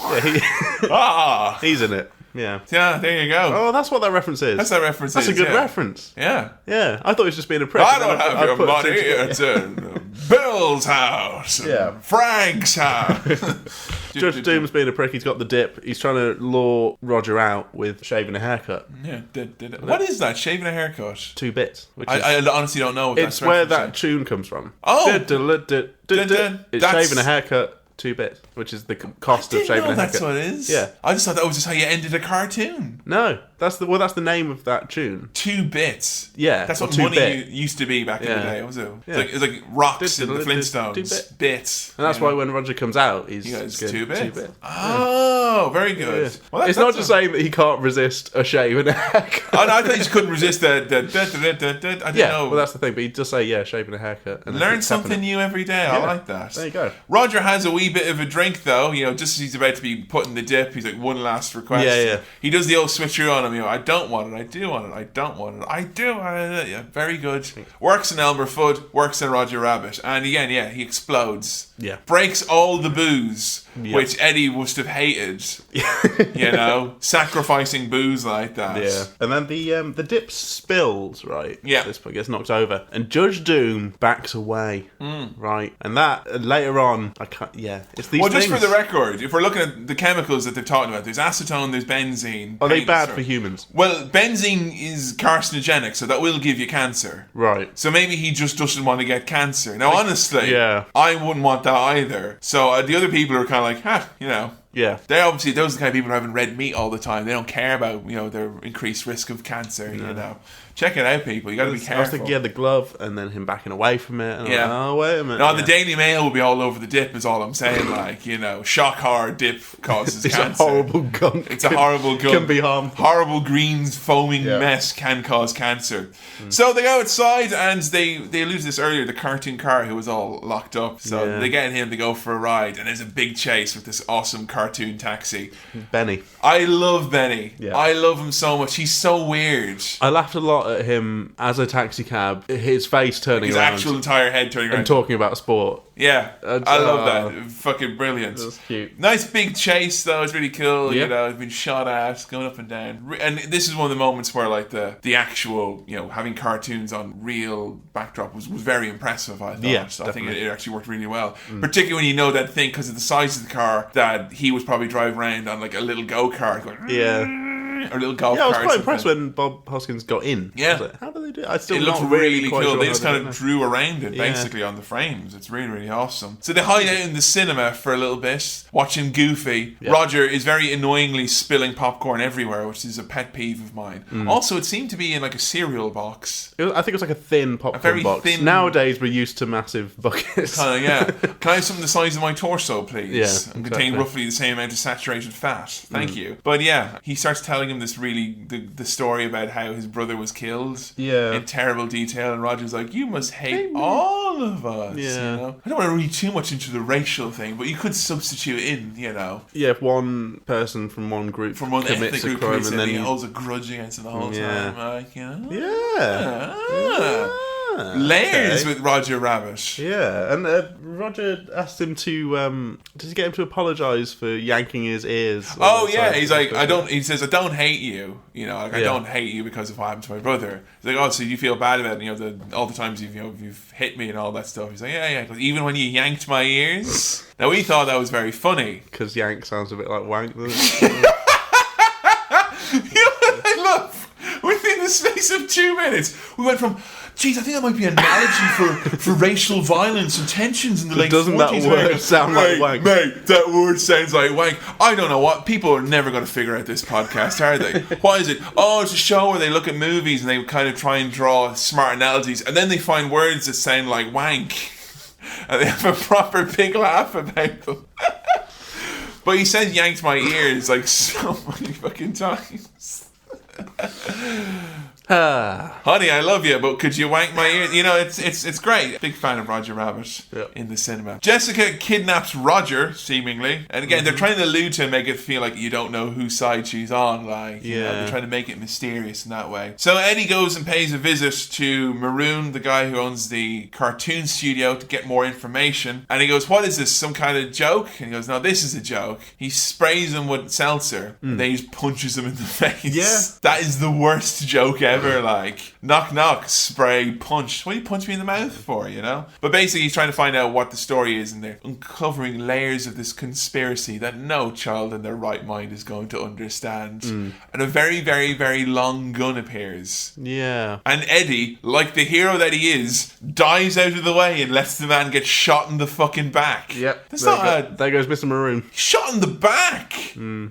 Ah. He's in it. Yeah. Yeah, there you go. Oh, that's what that reference is. That's that reference. That's a good reference. Yeah. Yeah. I thought he was just being a prick. I don't have your put money. it It's Bill's house. Yeah. Frank's house. Judge Doom's being a prick. He's got the dip. He's trying to lure Roger out with shaving a haircut. Yeah. What is that? Shaving a haircut? 2 bits. Which I honestly don't know what it's that's where that referencing. tune comes from. Oh! It's That's- shaving a haircut, 2 bits, which is the cost of Didn't shaving know a haircut. that's what it is. Yeah. I just thought that was just how you ended a cartoon. No, that's the name of that tune. 2 bits. Yeah, That's or what 2 money bit. used to be back in the Yeah. day, was it? Yeah. It's like rocks in the 2 Flintstones. bit. Bits. And that's you know? why when Roger comes out, he's He goes, good. 2 bits. 2 bits. Oh, very good. Yeah. Well, It's not just saying that he can't resist a shave and a haircut. Oh, no, I thought you just couldn't resist the I didn't Yeah, know. well, that's the thing. But he does say, yeah, shaving a haircut. And then Learn keeps tapping something it. new every day. I Yeah. like that. There you go. Roger has a wee bit of a drink, though. You know, just as he's about to be putting the dip, he's like, one last request. Yeah. He does the old switcheroo on him. You know, I don't want it. I do want it. I don't want it. I do want it. Yeah, very good. Works in Elmer Fudd. Works in Roger Rabbit. And again, yeah, he explodes. Yeah. Breaks all the booze, Yeah. which Eddie must have hated. You know, sacrificing booze like that. Yeah, and then the dip spills, right? Yeah. This point gets knocked over, and Judge Doom backs away, right? And that later on, I can't. Yeah, it's these. Well, just things. for the record, if we're looking at the chemicals that they're talking about, there's acetone, there's benzene. Are they paint, bad sorry. for humans? Well, benzene is carcinogenic, so that will give you cancer. Right. So maybe he just doesn't want to get cancer. Now, honestly, yeah. I wouldn't want that either. So the other people are kind of like, you know. Yeah. They're obviously, those are the kind of people who are having red meat all the time. They don't care about, you know, their increased risk of cancer, you know. Check it out, people. You got to be I was careful. thinking, yeah, the glove, and then him backing away from it. And Yeah. I'm like, oh, wait a minute. No, yeah. the Daily Mail will be all over the dip, is all I'm saying. Like, you know, shock hard dip causes It's cancer. a horrible gunk. It's a horrible gunk. Can be harmful. Horrible greens foaming Yeah. mess can cause cancer. So they go outside and they allude to this earlier, the cartoon car who was all locked up. So Yeah. they get him to go for a ride, and there's a big chase with this awesome cartoon taxi. Benny. I love Benny. Yeah. I love him so much. He's so weird. I laughed a lot at him as a taxi cab, his face turning His around actual entire head turning around. and talking about sport. Yeah, That's- I love that. Fucking brilliant. That's cute. Nice big chase though. It's really cool. Yeah. You know, it's been shot at, going up and down. And this is one of the moments where like the actual, you know, having cartoons on real backdrop was very impressive. I thought. Yeah, So I think definitely. it actually worked really well. Particularly when you know that thing because of the size of the car that he was probably driving around on like a little go kart going. Yeah. Or a little golf Yeah, I was cart. quite or impressed something. when Bob Hoskins got in. Yeah. I was like, how do they do it? I still It looks not really quite cool. sure They how just they kind do of it. drew around it, Yeah. basically, on the frames. It's really, really awesome. So they hide out in the cinema for a little bit, watching Goofy. Yeah. Roger is very annoyingly spilling popcorn everywhere, which is a pet peeve of mine. Mm. Also, it seemed to be in like a cereal box. I think it was like a thin popcorn very box. thin- Nowadays, we're used to massive buckets. Kind of, yeah. Can I have something the size of my torso, please? Yeah, And contain exactly. roughly the same amount of saturated fat. Thank you. But yeah, he starts telling him this really, the story about how his brother was killed. Yeah. In terrible detail. And Roger's like, you must hate all of us. Yeah. You know? I don't want to read too much into the racial thing, but you could substitute in, you know, Yeah, if one person from one group from one ethnic commits a group crime commits and it, then he holds a grudge against it the whole Yeah. time. Like, you know? yeah. Ah. Layers okay. with Roger Rabbit. Yeah, and Roger asked him to. Does he get him to apologise for yanking his ears? Oh yeah, he's like, he says, I don't hate you. I don't hate you because of what happened to my brother. He's like, oh, so you feel bad about it? All the times you've hit me and all that stuff. He's like, yeah. 'Cause even when you yanked my ears. Now we thought that was very funny. Because yank sounds a bit like wank. I love, within the space of 2 minutes, we went from, geez, I think that might be an analogy for racial violence and tensions in the late 40s. Doesn't that word sound like wank? Mate, that word sounds like wank. I don't know what, people are never going to figure out this podcast, are they? Why is it? Oh, it's a show where they look at movies and they kind of try and draw smart analogies, and then they find words that sound like wank. And they have a proper big laugh about them. But he said yanked my ears like so many fucking times. Honey, I love you, but could you wank my ears? It's great. Big fan of Roger Rabbit in the cinema. Jessica kidnaps Roger, seemingly. And again, they're trying to allude to and make it feel like you don't know whose side she's on. They're trying to make it mysterious in that way. So Eddie goes and pays a visit to Maroon, the guy who owns the cartoon studio, to get more information. And he goes, what is this, some kind of joke? And he goes, no, this is a joke. He sprays him with seltzer, and then he just punches him in the face. Yeah. That is the worst joke ever. Like, knock knock, spray, punch. What do you punch me in the mouth for, But basically he's trying to find out what the story is, and they're uncovering layers of this conspiracy that no child in their right mind is going to understand. And a very, very, very long gun appears. Yeah. And Eddie, like the hero that he is, dives out of the way and lets the man get shot in the fucking back. Yep. That's There goes Mr. Maroon. Shot in the back!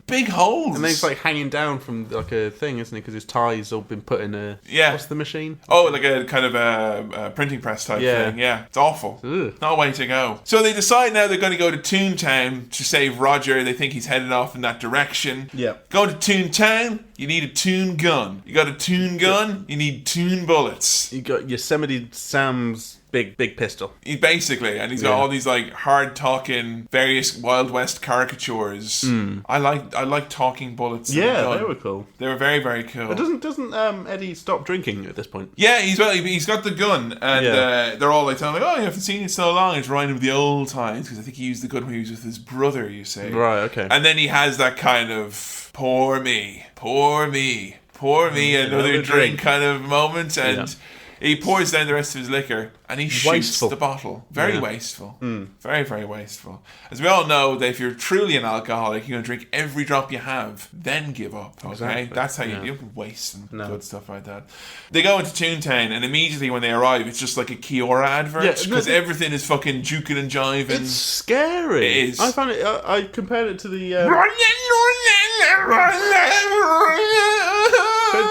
Big holes. And then he's like hanging down from like a thing, isn't he? Because his tie's all been put in a... Yeah. What's the machine? Oh, like a kind of a printing press type thing. Yeah, it's awful. Ugh. Not a way to go. So they decide now they're going to go to Toontown to save Roger. They think he's headed off in that direction. Yeah. Go to Toontown, you need a Toon gun. You got a Toon gun, you need Toon bullets. You got Yosemite Sam's big pistol. Basically, and he's got all these like hard talking various Wild West caricatures. I like talking bullets. Yeah, they were cool. They were very, very cool. But doesn't Eddie stop drinking at this point? Yeah, he's got the gun, and they're all like telling him, like, oh, you haven't seen it so long. It's reminding him of the old times, because I think he used the gun when he was with his brother, you say. Right, okay. And then he has that kind of poor me, another drink kind of moment, and he pours down the rest of his liquor and he shoots the bottle. Very wasteful. Very, very wasteful. As we all know, that if you're truly an alcoholic, you're going to drink every drop you have, then give up. Okay? Exactly. That's how you don't waste good stuff like that. They go into Toontown, and immediately when they arrive, it's just like a Kiora advert, because everything is fucking juking and jiving. It's scary. It is. I found it. I compared it to the.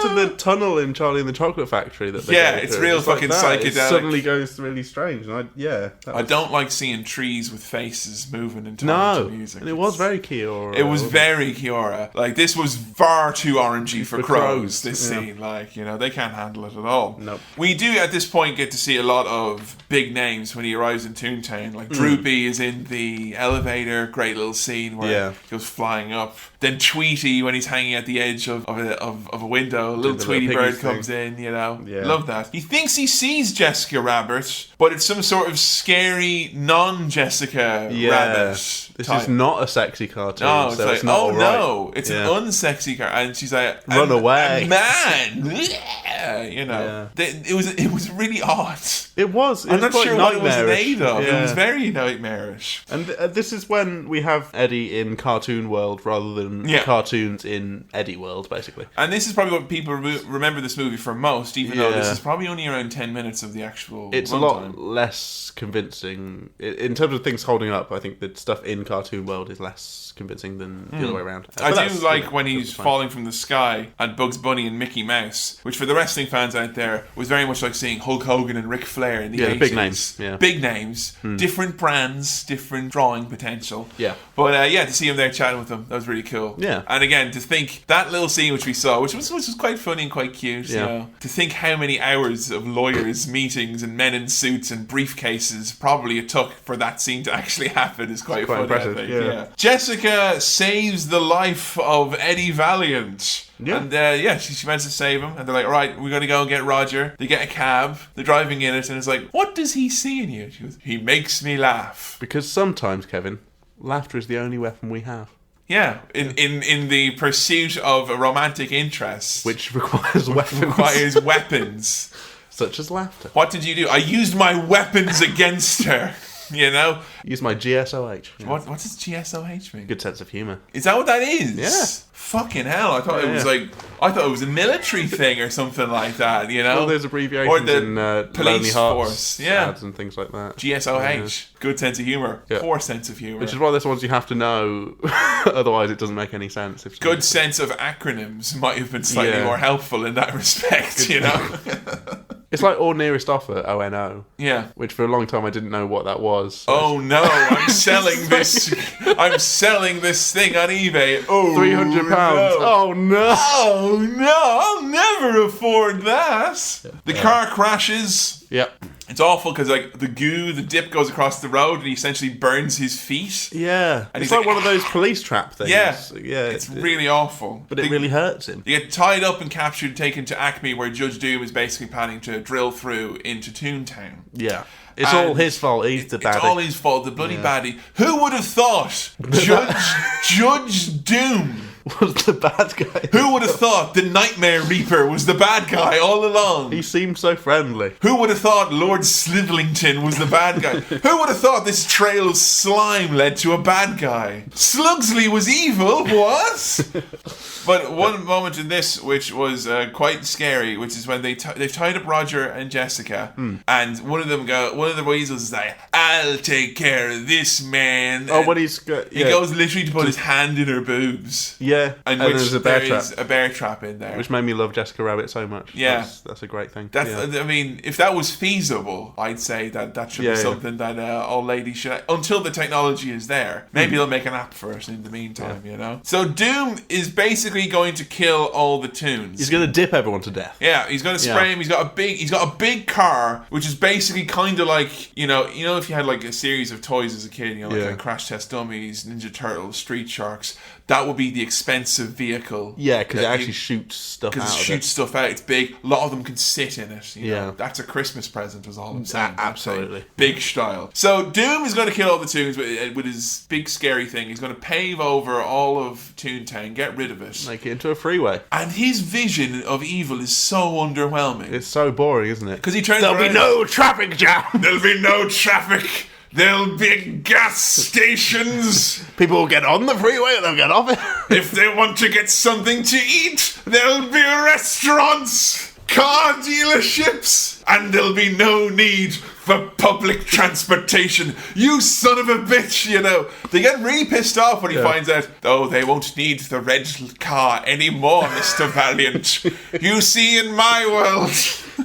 To the tunnel in Charlie and the Chocolate Factory that they go it's through. real It's fucking like that. psychedelic. It suddenly goes really strange, and I don't like seeing trees with faces moving in time to music. And it was very Kiora. It was very Kiora. Like, this was far too orangey for crows. This scene, they can't handle it at all. Nope. We do at this point get to see a lot of big names when he arrives in Toontown. Like Droopy is in the elevator, great little scene where he goes flying up. Then Tweety, when he's hanging at the edge of a window, a little Tweety bird comes in, Love that. He thinks he sees Jessica Rabbit, but it's some sort of scary non-Jessica Rabbit. This is not a sexy cartoon. No, it's so like, it's not no, it's an unsexy car, and she's like, run away, man. It was really odd. It was. I'm not sure what it was made of. Yeah. It was very nightmarish. And this is when we have Eddie in cartoon world rather than cartoons in Eddie world, basically. And this is probably what people remember this movie for most, even though this is probably only around 10 minutes of the actual It's a lot less convincing. In terms of things holding up, I think the stuff in cartoon world is less convincing than the other way around. I do like when he's falling from the sky and Bugs Bunny and Mickey Mouse, which for the wrestling fans out there was very much like seeing Hulk Hogan and Ric Flair in the 80s. Big names. Yeah. Big names, different brands, different drawing potential. Yeah. But to see him there chatting with them, that was really cool. Yeah. And again, to think that little scene which we saw, which was quite funny and quite cute, to think how many hours of lawyers, meetings, and men in suits and briefcases probably it took for that scene to actually happen is quite funny. impressive, I think. yeah. Jessica saves the life of Eddie Valiant. Yeah. And she managed to save him. And they're like, all right, we're going to go and get Roger. They get a cab. They're driving in it. And it's like, what does he see in you? She goes, he makes me laugh. Because sometimes, Kevin, laughter is the only weapon we have. Yeah, in the pursuit of a romantic interest. Which requires weapons. Requires weapons. Such as laughter. What did you do? I used my weapons against her. You know? Use my GSOH. Yeah. What does GSOH mean? Good sense of humour. Is that what that is? Yeah. Fucking hell! I thought it was a military thing or something like that. You know? Well, there's abbreviations or the in Lonely police Hearts force. Yeah. ads and things like that. GSOH. Good sense of humour. Yeah. Poor sense of humour. Which is one of those ones you have to know, otherwise it doesn't make any sense. Good sense of acronyms might have been slightly Yeah. more helpful in that respect. You know? It's like Or Nearest Offer, ONO. Yeah. Which for a long time I didn't know what that was. Oh no! I'm selling this. I'm selling this thing on eBay. Oh, £300. No. Oh no! Oh no! I'll never afford that. The car crashes. Yep. It's awful because the dip goes across the road and he essentially burns his feet. Yeah. And It's he's like like, one of those police trap things. Yeah. Yeah. It's really awful. But it really hurts him. They get tied up and captured, taken to Acme, where Judge Doom is basically planning to drill through into Toontown. Yeah. It's And all his fault. He's the baddie. It's all his fault. The bloody baddie. Who would have thought Judge Doom? Was the bad guy. Who would have thought the Nightmare Reaper was the bad guy all along? He seemed so friendly. Who would have thought Lord Slithlington was the bad guy? Who would have thought this trail of slime led to a bad guy? Slugsley was evil, what? But one moment in this, which was quite scary, which is when they've tied up Roger and Jessica, and one of the weasels is like, "I'll take care of this man." Oh, when he's he goes literally to put his hand in her boobs. Yeah, And and which there's a bear there trap, is a bear trap in there. which made me love Jessica Rabbit so much. Yeah. That's a great thing. That's, Yeah. I mean, if that was feasible, I'd say that should Yeah, be yeah. something that old lady should. Until the technology is there, maybe they'll make an app for it in the meantime. You know. So Doom is basically going to kill all the Toons. He's gonna dip everyone to death. Yeah, he's going to spray him. He's got a big car, which is basically kind of like you know if you had like a series of toys as a kid, like Crash Test Dummies, Ninja Turtles, Street Sharks. That would be the expensive vehicle. Yeah, because it actually shoots stuff out. Because it of shoots stuff out. It's big. A lot of them can sit in it. You know? Yeah. That's a Christmas present, is all I'm saying. Absolutely. Big style. So Doom is going to kill all the Toons with his big scary thing. He's going to pave over all of Toontown, get rid of it. Make it into a freeway. And his vision of evil is so underwhelming. It's so boring, isn't it? Because he turns There'll be around- no traffic jam. There'll be no traffic. There'll be gas stations. People will get on the freeway and they'll get off it. If they want to get something to eat, there'll be restaurants, car dealerships, and there'll be no need for public transportation. You son of a bitch, They get really pissed off when he finds out, they won't need the red car anymore, Mr. Valiant. You see, in my world,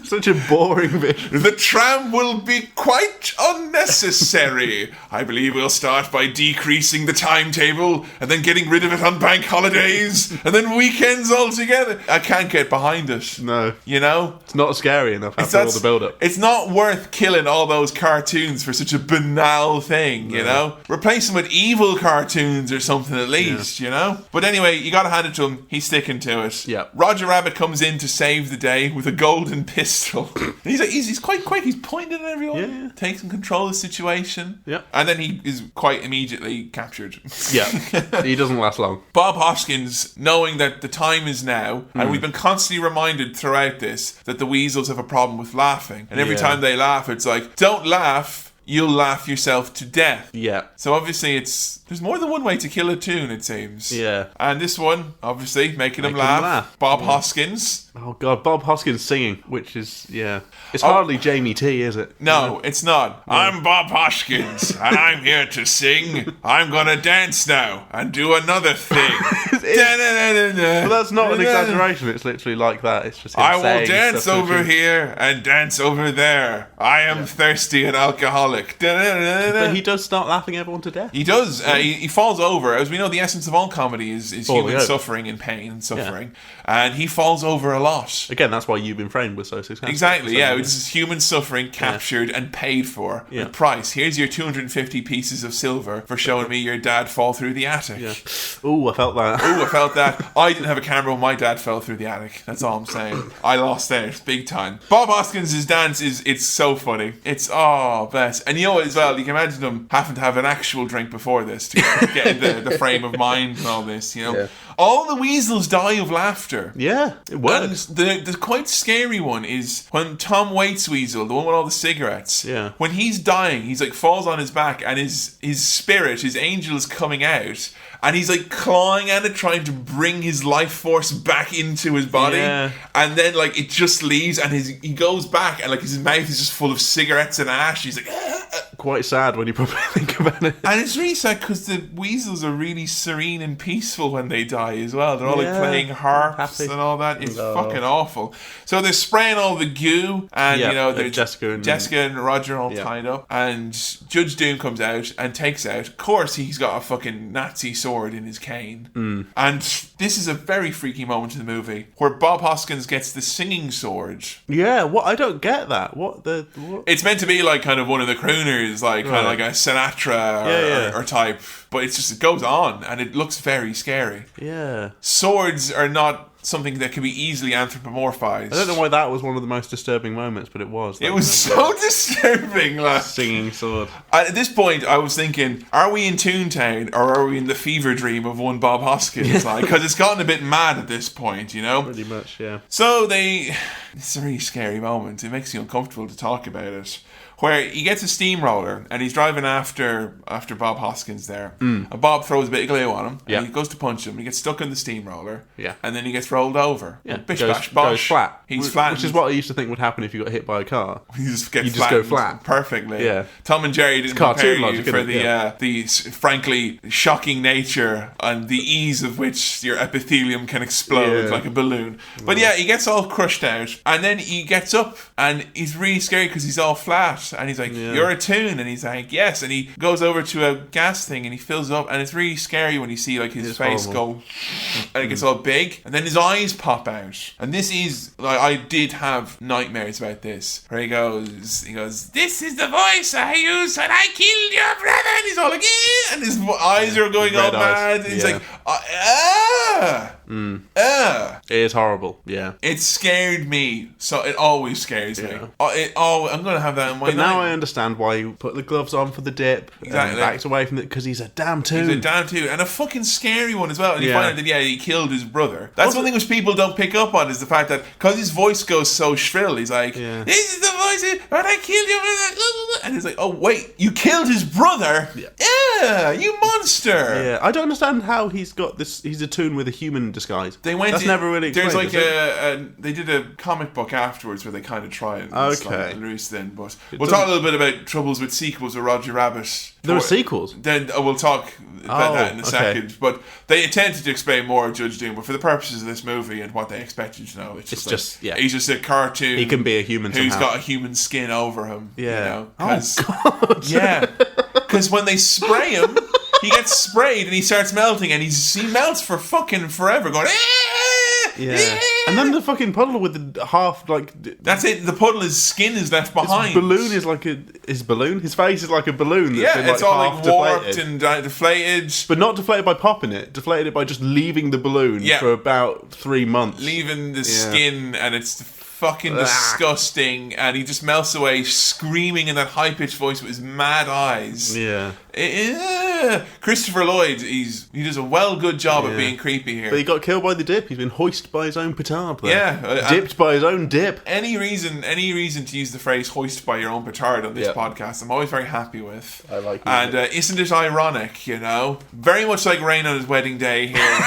Such a boring vision. the tram will be quite unnecessary. I believe we'll start by decreasing the timetable and then getting rid of it on bank holidays and then weekends altogether. I can't get behind it. No. It's not scary enough after all the build-up. It's not worth killing all those cartoons for such a banal thing, Replace them with evil cartoons or something at least, But anyway, you gotta hand it to him. He's sticking to it. Yeah. Roger Rabbit comes in to save the day with a golden pistol. he's quite quick. He's pointing at everyone. Yeah. Takes control of the situation. Yeah. And then he is quite immediately captured. Yeah. He doesn't last long. Bob Hoskins, knowing that the time is now, and we've been constantly reminded throughout this that the weasels have a problem with laughing. And every time they laugh, it's like, don't laugh, you'll laugh yourself to death. Yeah. So obviously there's more than one way to kill a Toon, it seems. Yeah. And this one, obviously, making them Making them laugh. laugh. Bob Hoskins. Oh God, Bob Hoskins singing, which is it's hardly Jamie T, is it? No, it's not. I'm Bob Hoskins, and I'm here to sing. I'm gonna dance now and do another thing. But that's not an exaggeration. It's literally like that. It's just him I will saying dance stuff to over the tune. here and dance over there. I am thirsty and alcoholic. frolic. But he does start laughing everyone to death. He does. He falls over. As we know, the essence of all comedy is Falling human over. suffering and pain and suffering. And he falls over a lot. Again, that's why You've Been Framed was so successful. Exactly, yeah. This is human suffering captured and paid for. Yeah. The price. Here's your 250 pieces of silver for showing me your dad fall through the attic. Yeah. Ooh, I felt that. Ooh, I felt that. I didn't have a camera when my dad fell through the attic. That's all I'm saying. I lost out big time. Bob Hoskins' dance it's so funny. It's best. And you know what as well, you can imagine them having to have an actual drink before this to get in the frame of mind and all this, you know. Yeah. All the weasels die of laughter. Yeah, it And works. the quite scary one is when Tom Waits Weasel, the one with all the cigarettes, Yeah. when he's dying, he's like falls on his back and his spirit, his angel is coming out and he's like clawing at it, trying to bring his life force back into his body. Yeah. And then like it just leaves and he goes back and like his mouth is just full of cigarettes and ash. He's like, Quite sad when you probably think about it. and it's really sad because the weasels are really serene and peaceful when they die as well. They're all like Yeah. playing harps Happy. and all that. It's No. fucking awful. So they're spraying all the goo, and Yeah, you know, and Jessica and Roger all Yeah. tied up, and Judge Doom comes out and takes out. Of course, he's got a fucking Nazi sword in his cane, and this is a very freaky moment in the movie where Bob Hoskins gets the singing sword. Yeah, what? I don't get that. What? It's meant to be like kind of one of the crooners, like kind of Right. like a Sinatra or type, but it's just it goes on and it looks very scary. Yeah. Swords are not something that can be easily anthropomorphized. I don't know why that was one of the most disturbing moments, but it was. It was so disturbing, like. Singing sword. At this point, I was thinking, are we in Toontown or are we in the fever dream of one Bob Hoskins? Like, because it's gotten a bit mad at this point, you know? Pretty much, yeah. So it's a really scary moment. It makes you uncomfortable to talk about it. Where he gets a steamroller and he's driving after Bob Hoskins there. And Bob throws a bit of glue on him. Yeah. And he goes to punch him. He gets stuck in the steamroller. Yeah. And then he gets rolled over. Yeah. Bish, goes, bash, bosh. goes flat. He's Wh- flat. Which is what I used to think would happen if you got hit by a car. You just get You just go flat. perfectly. Yeah. Tom and Jerry didn't cartoon prepare you logic, for isn't it? the frankly shocking nature and the ease of which your epithelium can explode Yeah. like a balloon. But yeah, he gets all crushed out, and then he gets up, and he's really scary because he's all flat, and he's like, Yeah. "You're a toon," and he's like, "Yes," and he goes over to a gas thing and he fills up, and it's really scary when you see like his It's face horrible. go, and it gets all big, and then his eyes pop out, and this is like I did have nightmares about this. Where he goes, "This is the voice I used when I killed your brother," and he's all like, "Eh," and his eyes are going all Red eyes. mad, and he's Yeah. like, "Ah." It is horrible, yeah. It scared me, so it always scares me. Yeah. I'm gonna have that in my But now night. I understand why you put the gloves on for the dip. Exactly. And backs away from it because he's a damn toon. He's a damn too, and a fucking scary one as well. And you Yeah. find out that he killed his brother. That's one thing which people don't pick up on is the fact that because his voice goes so shrill, he's like, Yeah. "This is the voice when I killed your brother," and he's like, "Oh wait, you killed his brother? Yeah, you monster!" Yeah, I don't understand how he's got this. He's a toon with a human disguise. They went. That's never really explained. There's like is it? they did a comic book afterwards where they kind of try and Okay. loose then. But we'll doesn't- talk a little bit about troubles with sequels with Roger Rabbit. There were For- sequels. Then we'll talk about Oh, that in a okay. second. But they attempted to explain more of Judge Doom, but for the purposes of this movie and what they expect you to know, it's just yeah. he's just a cartoon. He can be a human who's somehow. got a human skin over him. Yeah. You know? Oh, 'Cause- God. yeah, because when they spray him, he gets sprayed and he starts melting, and he melts for fucking forever, going. Yeah. And then the fucking puddle with the half like. That's it. The puddle, his skin is left His behind. balloon is like his balloon. His face is like a balloon. That's yeah, been, it's all half like warped deflated. and deflated, But not deflated by popping it. Deflated it by just leaving the balloon Yeah. for about 3 months. leaving the skin, and it's fucking disgusting. And he just melts away, screaming in that high pitched voice with his mad eyes. Yeah. Christopher Lloyd, he does a good job at Yeah. being creepy here. But he got killed by the dip. He's been hoisted by his own petard. There. Yeah, Dipped by his own dip. any reason to use the phrase "hoist by your own petard" on this Yeah. podcast, I'm always very happy with. I like And isn't it ironic? You know, very much like Rain on his wedding day. Here,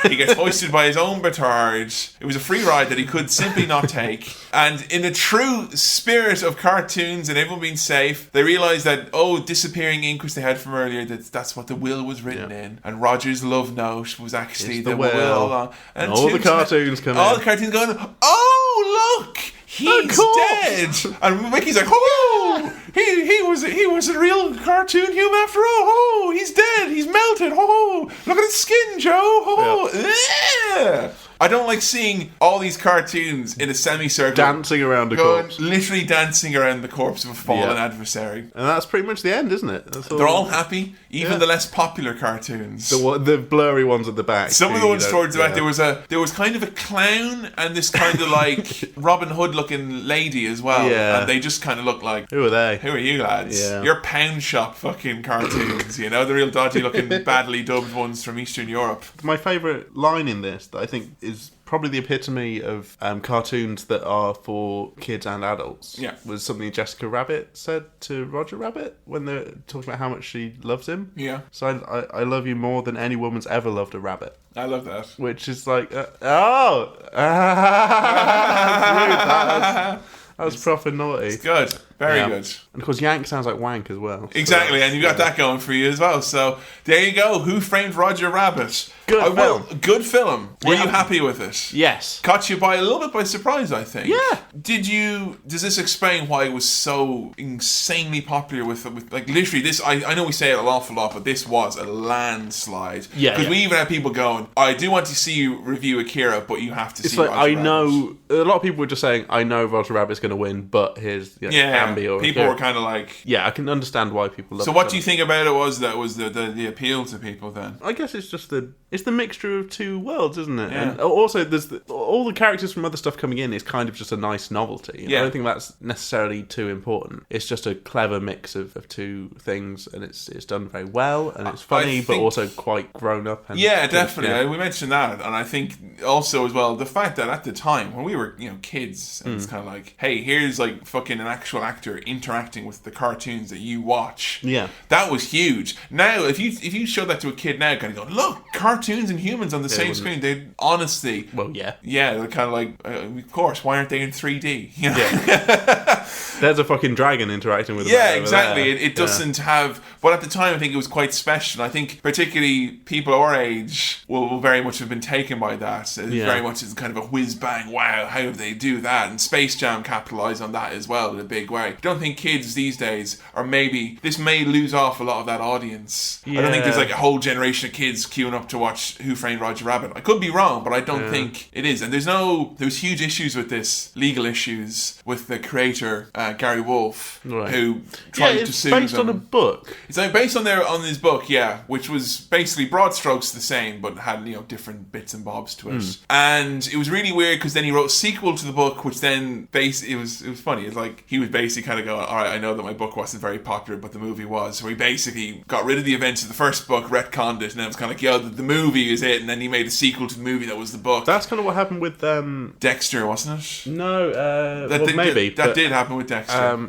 he gets hoisted by his own petard. It was a free ride that he could simply not take. And in the true spirit of cartoons and everyone being safe, they realised that disappearing ink which they had from earlier, that's what the will was written in. And Roger's love note was actually It's the the will. will. along. And all the Toon's- cartoons come all in. the cartoons going, "Oh look, he's course. dead," and Mickey's like, "Oh, he was a real cartoon human after all. Oh, he's dead. He's melted. Oh, look at his skin, Joe. Oh, yeah. I don't like seeing all these cartoons in a semicircle Dancing around a corpse. literally dancing around the corpse of a fallen adversary. And that's pretty much the end, isn't it? That's They're all happy, even the less popular cartoons. the blurry ones at the back. Some of the ones towards the back, yeah. there was kind of a clown and this kind of like Robin Hood looking lady as well. Yeah. And they just kind of look like, Who are they? who are you lads? Yeah. You're pound shop fucking cartoons, you know, the real dodgy looking, badly dubbed ones from Eastern Europe. My favourite line in this that I think is probably the epitome of cartoons that are for kids and adults. Yeah. Was something Jessica Rabbit said to Roger Rabbit when they talked about how much she loves him. Yeah. So I love you more than any woman's ever loved a rabbit. I love that. Which is like, that's rude. That was proper naughty. It's good. Very Yeah. good. And of course, yank sounds like wank as well. So Exactly, that's- and you got that going for you as well. So there you go. Who Framed Roger Rabbit? Good film. Good film. Were Yeah. you happy with it? Yes. Caught you by a little bit by surprise, I think. Yeah. Does this explain why it was so insanely popular with like literally this? I know we say it an awful lot, but this was a landslide. Yeah, Because yeah. we even had people going, I do want to see you review Akira, but you have to It's see like, Roger I Rabbit. know, a lot of people were just saying, I know Roger Rabbit's going to win, but here's Yeah, Bambi or people Akira. were kind of like. Yeah, I can understand why people love So it. what do you think about it was the appeal to people then? I guess it's just it's the mixture of two worlds, isn't it? Yeah. And also, there's all the characters from other stuff coming in is kind of just a nice novelty. Yeah. I don't think that's necessarily too important. It's just a clever mix of two things, and it's done very well, and it's funny, but think- also quite grown up. And Yeah, definitely. Yeah. We mentioned that, and I think also as well the fact that at the time when we were kids, and it's kind of like, hey, here's like fucking an actual actor interacting with the cartoons that you watch. Yeah. that was huge. Now, if you show that to a kid now, kind of go, look, cartoons and humans on the same wouldn't. screen. They honestly, Well, yeah. they're kind of like, of course, why aren't they in 3D? You know? There's a fucking dragon interacting with a Yeah, man over exactly. there. It doesn't have, but at the time I think it was quite special. I think particularly people our age will very much have been taken by that. It Yeah. very much is kind of a whiz bang. Wow, how do they do that? And Space Jam capitalised on that as well in a big way. I don't think kids these days, or maybe this may lose off a lot of that audience. I don't think there's Yeah. like a whole generation of kids queuing up to watch Who Framed Roger Rabbit. I could be wrong, but I don't think it is. And there's huge issues with this, legal issues with the creator Gary Wolf, Right. who Yeah, tried to it's sue based them. on a book. It's like based on his book, yeah, which was basically broad strokes the same, but had different bits and bobs to it. And it was really weird because then he wrote a sequel to the book, which then it was funny. It's like he was basically kind of going, all right, I know that my book wasn't very popular, but the movie was. So he basically got rid of the events of the first book, retconned it, and then it was kind of like, yo, the movie is it, and then he made a sequel to the movie that was the book. That's kind of what happened with Dexter, wasn't it? no, That well, did, maybe that but, did happen with Dexter.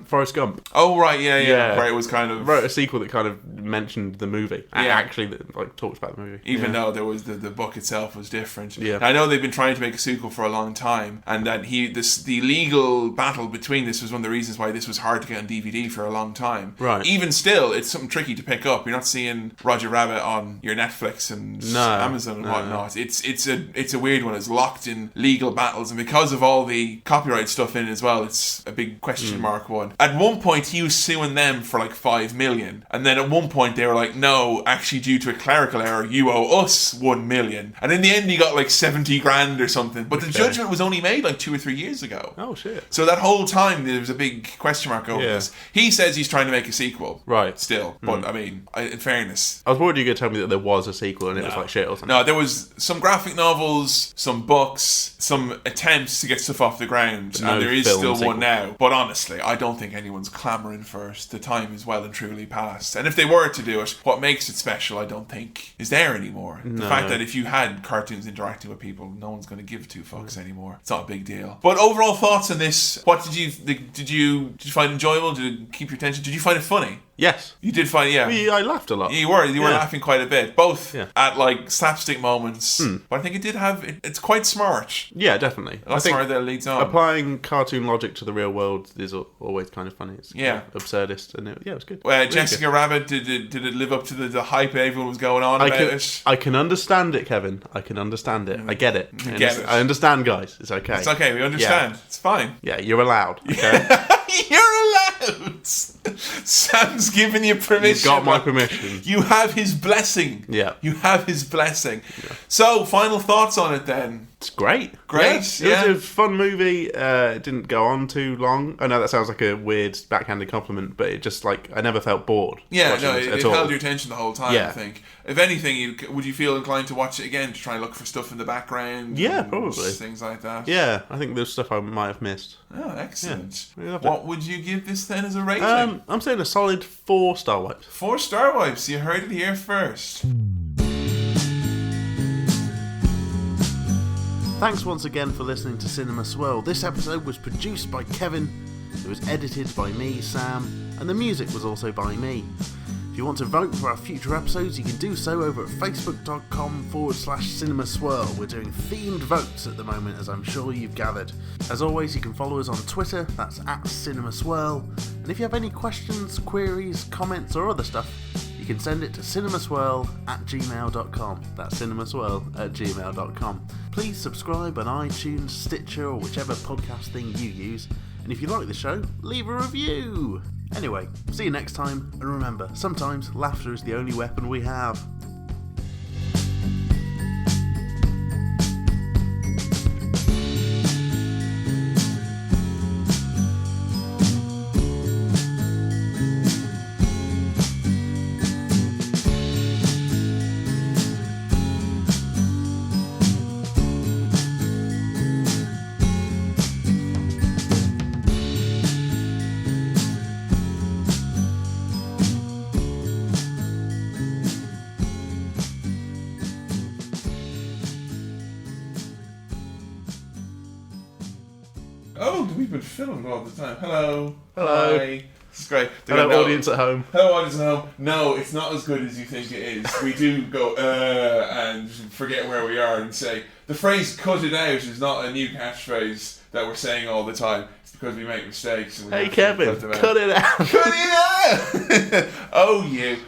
Forrest Gump Oh right, yeah, Yeah. where it was kind of wrote a sequel that kind of mentioned the movie. Yeah. Actually, like talked about the movie. even Yeah. though there was the book itself was different. Yeah. I know they've been trying to make a sequel for a long time, and that the legal battle between this was one of the reasons why this was hard to get on DVD for a long time. Right. Even still, it's something tricky to pick up. You're not seeing Roger Rabbit on your Netflix and No. Amazon and No. whatnot. It's a weird one. It's locked in legal battles, and because of all the copyright stuff in it as well, it's a big question mark one. At one point, he was suing them for like $5 million, and then at one point they were like, no, actually due to a clerical error, you owe us $1 million. And in the end, he got like 70 grand or something. But the judgment was only made like 2 or 3 years ago. Oh shit! So that whole time there was a big question mark over Yeah. this. He says he's trying to make a sequel, Right. Still, but I mean, in fairness, I was worried you were going to tell me that there was a sequel and it was like shit or something. no, there was some graphic novels, some books, some attempts to get stuff off the ground, no and there is film still sequel. one now. But honestly, I don't think anyone's clamouring for it. The time is well and truly past. And if they were to do it, what makes it special, I don't think, is there anymore. The No. fact that if you had cartoons interacting with people, no one's going to give two fucks anymore. It's not a big deal. But overall thoughts on this? What did you find enjoyable? Did it keep your attention? Did you find it funny? Yes. You did find, yeah. I laughed a lot. You were Yeah. laughing quite a bit, both Yeah. at like slapstick moments. But I think it did have. It's quite smart. Yeah, definitely. That's I think where that leads on. applying cartoon logic to the real world is always kind of funny. It's Yeah. absurdist, and it was good. Really Jessica good. Rabbit, did it live up to the hype everyone was going on about it? I can understand it, Kevin. I can understand it. I get it. Get it. I understand, guys. It's okay. It's okay, we understand. It's fine. Yeah, you're allowed. Okay? You're allowed. out. Sam's given you permission. You've got my permission. You have his blessing. Yeah. You have his blessing. Yeah. So, final thoughts on it then? It's great. Great, yeah. It was a fun movie. It didn't go on too long. I know that sounds like a weird backhanded compliment, but it just, like, I never felt bored. Yeah, watching no, it all. held your attention the whole time, Yeah. I think. If anything, would you feel inclined to watch it again to try and look for stuff in the background? Yeah, and probably. Things like that? Yeah, I think there's stuff I might have missed. Oh, excellent. Yeah, what would you give this then as a rating? I'm saying a solid 4 Star Wipes. 4 Star Wipes. You heard it here first. Thanks once again for listening to Cinema Swirl. This episode was produced by Kevin, it was edited by me, Sam, and the music was also by me. If you want to vote for our future episodes, you can do so over at facebook.com/Cinema Swirl. We're doing themed votes at the moment, as I'm sure you've gathered. As always, you can follow us on Twitter, that's @Cinema Swirl. And if you have any questions, queries, comments, or other stuff, you can send it to cinemaswirl@gmail.com. That's cinemaswirl@gmail.com. Please subscribe on iTunes, Stitcher, or whichever podcast thing you use. And if you like the show, leave a review. Anyway, see you next time, and remember, sometimes laughter is the only weapon we have. Oh, we've been filming all the time. Hello. Hello. Hi. This is great. Hello, audience at home. Hello, audience at home. No, it's not as good as you think it is. We do go, and forget where we are and say, the phrase cut it out is not a new catchphrase that we're saying all the time. It's because we make mistakes. And we Hey have to Kevin, cut them out. cut it out. Cut it out! Oh, you.